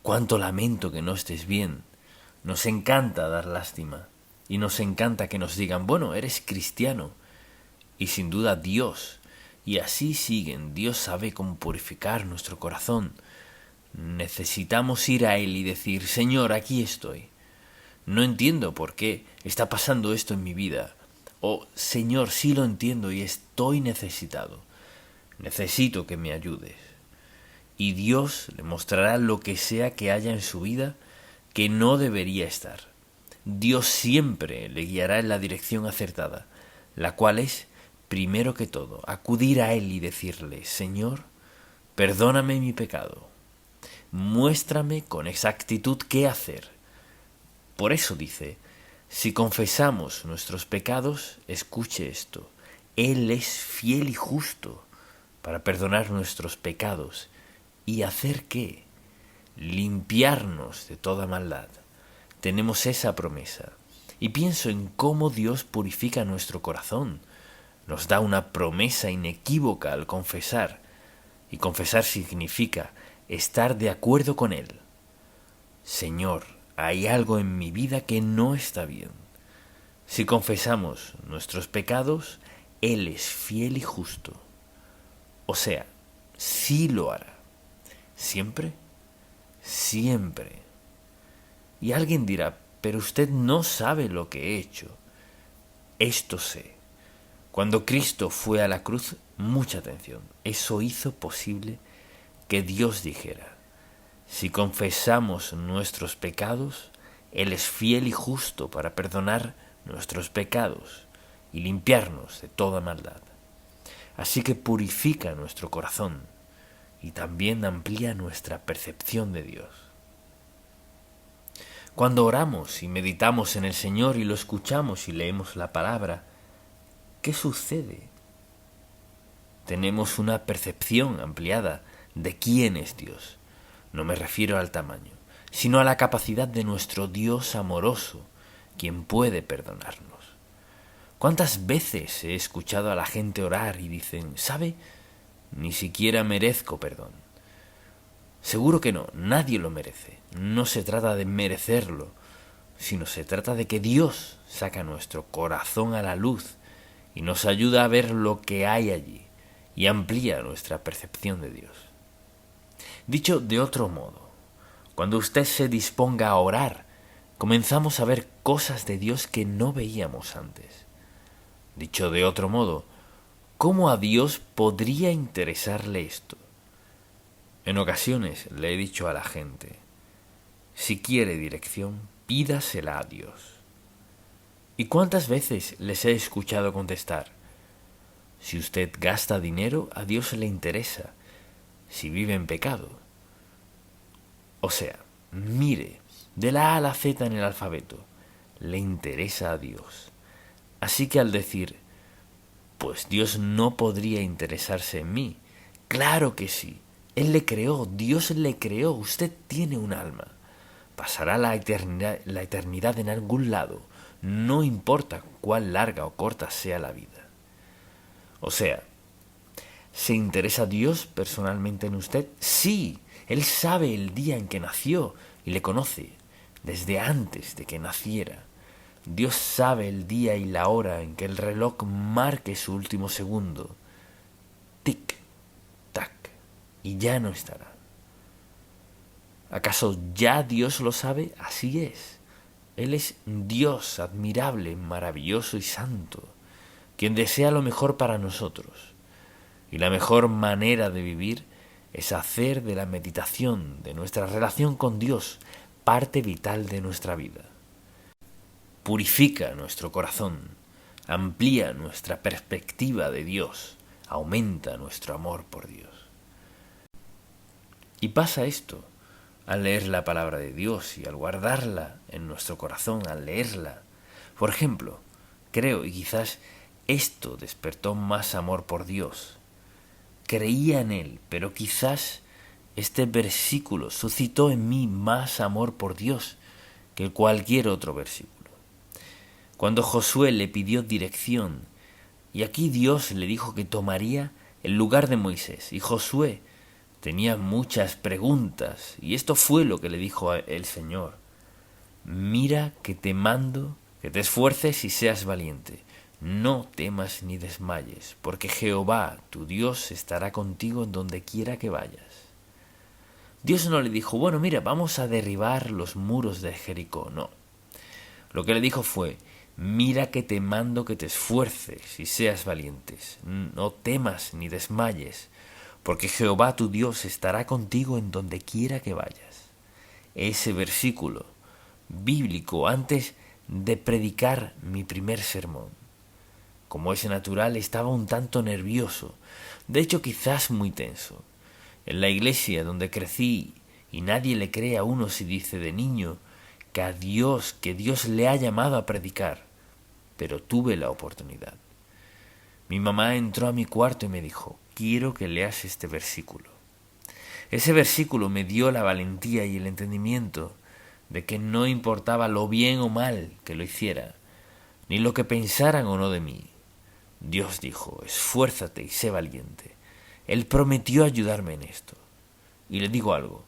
Cuánto lamento que no estés bien. Nos encanta dar lástima y nos encanta que nos digan, bueno, eres cristiano. Y sin duda Dios. Y así siguen. Dios sabe cómo purificar nuestro corazón. Necesitamos ir a Él y decir, Señor, aquí estoy. No entiendo por qué está pasando esto en mi vida. O, Señor, sí lo entiendo y estoy necesitado. Necesito que me ayudes. Y Dios le mostrará lo que sea que haya en su vida que no debería estar. Dios siempre le guiará en la dirección acertada, la cual es, primero que todo, acudir a Él y decirle, Señor, perdóname mi pecado. Muéstrame con exactitud qué hacer. Por eso dice, si confesamos nuestros pecados, escuche esto, Él es fiel y justo para perdonar nuestros pecados. ¿Y hacer qué? Limpiarnos de toda maldad. Tenemos esa promesa. Y pienso en cómo Dios purifica nuestro corazón. Nos da una promesa inequívoca al confesar. Y confesar significa estar de acuerdo con Él. Señor, hay algo en mi vida que no está bien. Si confesamos nuestros pecados, Él es fiel y justo. O sea, sí lo hará. ¿Siempre? Siempre. Y alguien dirá, pero usted no sabe lo que he hecho. Esto sé. Cuando Cristo fue a la cruz, mucha atención, eso hizo posible que Dios dijera, si confesamos nuestros pecados, Él es fiel y justo para perdonar nuestros pecados y limpiarnos de toda maldad. Así que purifica nuestro corazón y también amplía nuestra percepción de Dios. Cuando oramos y meditamos en el Señor y lo escuchamos y leemos la palabra, ¿qué sucede? Tenemos una percepción ampliada de quién es Dios. No me refiero al tamaño, sino a la capacidad de nuestro Dios amoroso, quien puede perdonarnos. ¿Cuántas veces he escuchado a la gente orar y dicen, ¿sabe? Ni siquiera merezco perdón. Seguro que no, nadie lo merece. No se trata de merecerlo, sino se trata de que Dios saca nuestro corazón a la luz y nos ayuda a ver lo que hay allí y amplía nuestra percepción de Dios. Dicho de otro modo, cuando usted se disponga a orar, comenzamos a ver cosas de Dios que no veíamos antes. Dicho de otro modo, ¿cómo a Dios podría interesarle esto? En ocasiones le he dicho a la gente, si quiere dirección, pídasela a Dios. ¿Y cuántas veces les he escuchado contestar? Si usted gasta dinero, a Dios le interesa. Si vive en pecado. O sea, mire, de la A a la Z en el alfabeto, le interesa a Dios. Así que al decir, pues Dios no podría interesarse en mí, claro que sí. Él le creó, Dios le creó, usted tiene un alma. Pasará la eternidad en algún lado, no importa cuán larga o corta sea la vida. O sea, ¿se interesa Dios personalmente en usted? Sí, Él sabe el día en que nació y le conoce desde antes de que naciera. Dios sabe el día y la hora en que el reloj marque su último segundo. Tic, tac, y ya no estará. ¿Acaso ya Dios lo sabe? Así es. Él es Dios admirable, maravilloso y santo, quien desea lo mejor para nosotros. Y la mejor manera de vivir es hacer de la meditación de nuestra relación con Dios parte vital de nuestra vida. Purifica nuestro corazón, amplía nuestra perspectiva de Dios, aumenta nuestro amor por Dios. Y pasa esto al leer la palabra de Dios y al guardarla en nuestro corazón, al leerla. Por ejemplo, creo, y quizás esto despertó más amor por Dios. Creía en Él, pero quizás este versículo suscitó en mí más amor por Dios que cualquier otro versículo. Cuando Josué le pidió dirección, y aquí Dios le dijo que tomaría el lugar de Moisés, y Josué tenía muchas preguntas, y esto fue lo que le dijo el Señor: mira que te mando que te esfuerces y seas valiente. No temas ni desmayes, porque Jehová, tu Dios, estará contigo en donde quiera que vayas. Dios no le dijo, bueno, mira, vamos a derribar los muros de Jericó, no. Lo que le dijo fue, mira que te mando que te esfuerces y seas valientes. No temas ni desmayes, porque Jehová, tu Dios, estará contigo en donde quiera que vayas. Ese versículo bíblico antes de predicar mi primer sermón. Como es natural, estaba un tanto nervioso, de hecho quizás muy tenso. En la iglesia donde crecí, y nadie le cree a uno si dice de niño que Dios le ha llamado a predicar, pero tuve la oportunidad. Mi mamá entró a mi cuarto y me dijo, quiero que leas este versículo. Ese versículo me dio la valentía y el entendimiento de que no importaba lo bien o mal que lo hiciera, ni lo que pensaran o no de mí. Dios dijo, esfuérzate y sé valiente. Él prometió ayudarme en esto. Y le digo algo,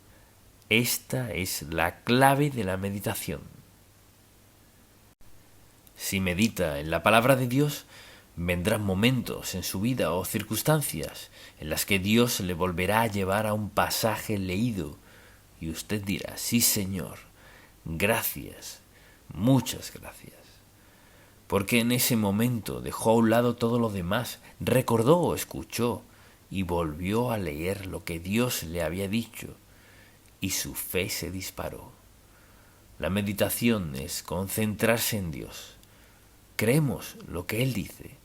esta es la clave de la meditación. Si medita en la palabra de Dios, vendrán momentos en su vida o circunstancias en las que Dios le volverá a llevar a un pasaje leído y usted dirá, sí Señor, gracias, muchas gracias. Porque en ese momento dejó a un lado todo lo demás, recordó o escuchó y volvió a leer lo que Dios le había dicho y su fe se disparó. La meditación es concentrarse en Dios. Creemos lo que Él dice,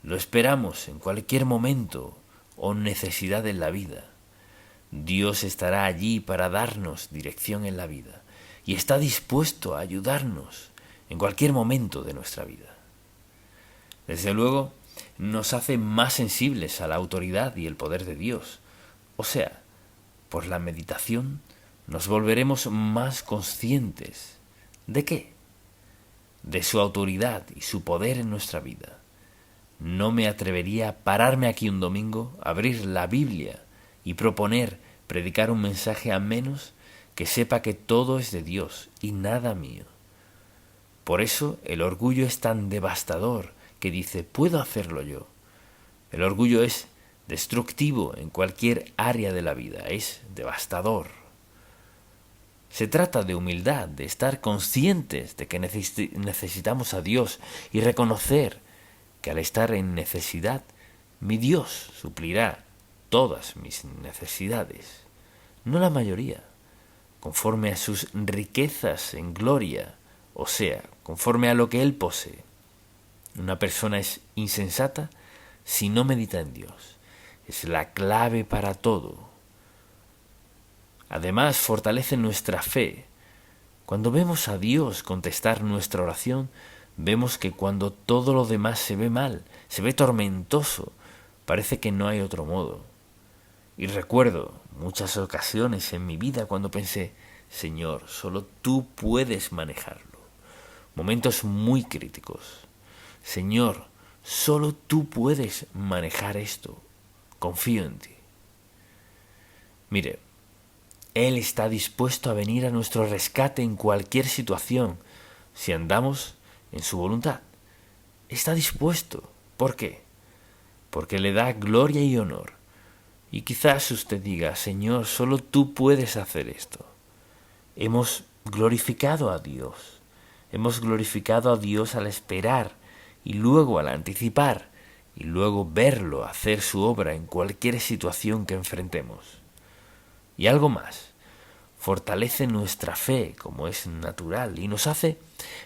lo esperamos en cualquier momento o necesidad en la vida. Dios estará allí para darnos dirección en la vida y está dispuesto a ayudarnos en cualquier momento de nuestra vida. Desde luego, nos hace más sensibles a la autoridad y el poder de Dios. O sea, por la meditación nos volveremos más conscientes. ¿De qué? De su autoridad y su poder en nuestra vida. No me atrevería a pararme aquí un domingo, abrir la Biblia y predicar un mensaje a menos que sepa que todo es de Dios y nada mío. Por eso el orgullo es tan devastador que dice, puedo hacerlo yo. El orgullo es destructivo en cualquier área de la vida, es devastador. Se trata de humildad, de estar conscientes de que necesitamos a Dios y reconocer que al estar en necesidad, mi Dios suplirá todas mis necesidades, no la mayoría, conforme a sus riquezas en gloria, o sea, conforme a lo que Él posee. Una persona es insensata si no medita en Dios. Es la clave para todo. Además, fortalece nuestra fe. Cuando vemos a Dios contestar nuestra oración, vemos que cuando todo lo demás se ve mal, se ve tormentoso, parece que no hay otro modo. Y recuerdo muchas ocasiones en mi vida cuando pensé, Señor, solo tú puedes manejarlo. Momentos muy críticos. Señor, solo tú puedes manejar esto. Confío en ti. Mire, Él está dispuesto a venir a nuestro rescate en cualquier situación, si andamos en su voluntad. Está dispuesto. ¿Por qué? Porque le da gloria y honor. Y quizás usted diga, Señor, solo tú puedes hacer esto. Hemos glorificado a Dios. Hemos glorificado a Dios al esperar y luego al anticipar y luego verlo hacer su obra en cualquier situación que enfrentemos. Y algo más, fortalece nuestra fe como es natural y nos hace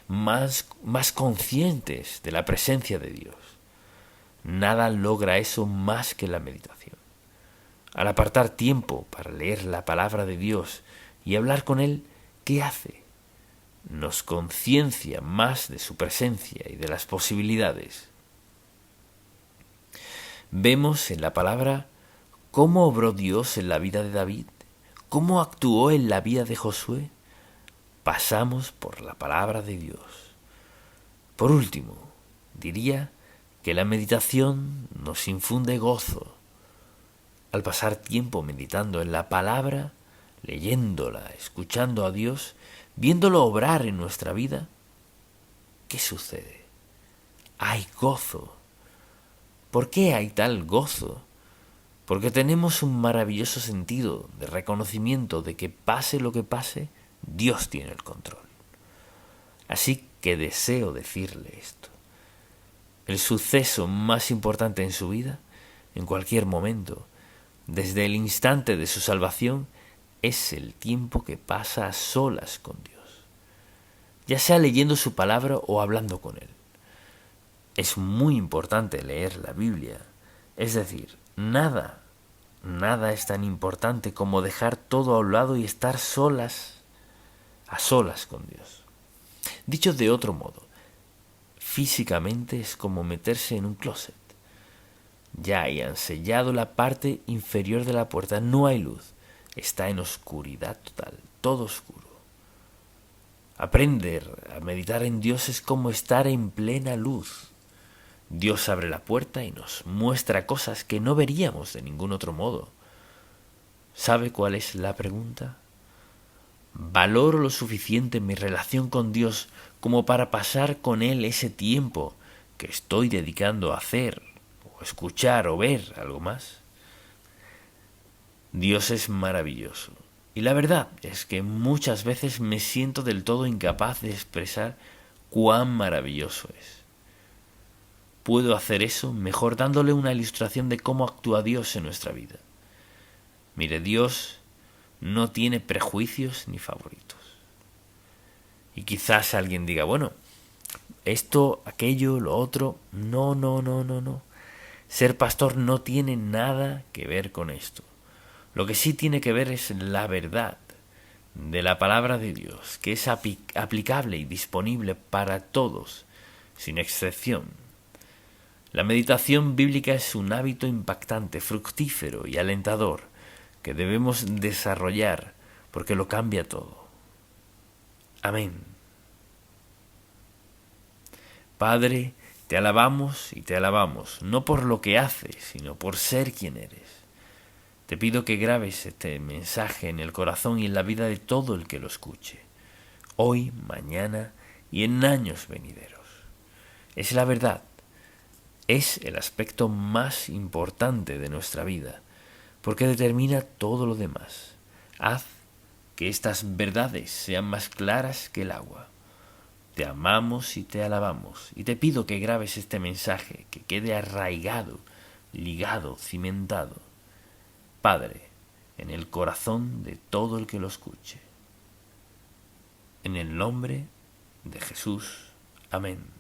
más conscientes de la presencia de Dios. Nada logra eso más que la meditación. Al apartar tiempo para leer la palabra de Dios y hablar con Él, ¿qué hace? Nos conciencia más de su presencia y de las posibilidades. Vemos en la palabra cómo obró Dios en la vida de David, cómo actuó en la vida de Josué. pasamos por la palabra de Dios. Por último, diría que la meditación nos infunde gozo. Al pasar tiempo meditando en la palabra, leyéndola, escuchando a Dios, viéndolo obrar en nuestra vida, ¿qué sucede? Hay gozo. ¿Por qué hay tal gozo? Porque tenemos un maravilloso sentido de reconocimiento de que pase lo que pase, Dios tiene el control. Así que deseo decirle esto. El suceso más importante en su vida, en cualquier momento, desde el instante de su salvación, es el tiempo que pasa a solas con Dios, ya sea leyendo su palabra o hablando con Él. Es muy importante leer la Biblia, es decir, nada es tan importante como dejar todo a un lado y estar a solas con Dios. Dicho de otro modo, físicamente es como meterse en un closet. Ya hayan sellado la parte inferior de la puerta, no hay luz, está en oscuridad total, todo oscuro. Aprender a meditar en Dios es como estar en plena luz. Dios abre la puerta y nos muestra cosas que no veríamos de ningún otro modo. ¿Sabe cuál es la pregunta? ¿Valoro lo suficiente mi relación con Dios como para pasar con Él ese tiempo que estoy dedicando a hacer, o escuchar o ver algo más? Dios es maravilloso. Y la verdad es que muchas veces me siento del todo incapaz de expresar cuán maravilloso es. Puedo hacer eso mejor dándole una ilustración de cómo actúa Dios en nuestra vida. Mire, Dios no tiene prejuicios ni favoritos. Y quizás alguien diga, bueno, esto, aquello, lo otro, no. Ser pastor no tiene nada que ver con esto. Lo que sí tiene que ver es la verdad de la palabra de Dios, que es aplicable y disponible para todos, sin excepción. La meditación bíblica es un hábito impactante, fructífero y alentador que debemos desarrollar porque lo cambia todo. Amén. Padre, te alabamos y te alabamos, no por lo que haces, sino por ser quien eres. Te pido que grabes este mensaje en el corazón y en la vida de todo el que lo escuche, hoy, mañana y en años venideros. Es la verdad. Es el aspecto más importante de nuestra vida, porque determina todo lo demás. Haz que estas verdades sean más claras que el agua. Te amamos y te alabamos, y te pido que grabes este mensaje, que quede arraigado, ligado, cimentado, Padre, en el corazón de todo el que lo escuche. En el nombre de Jesús. Amén.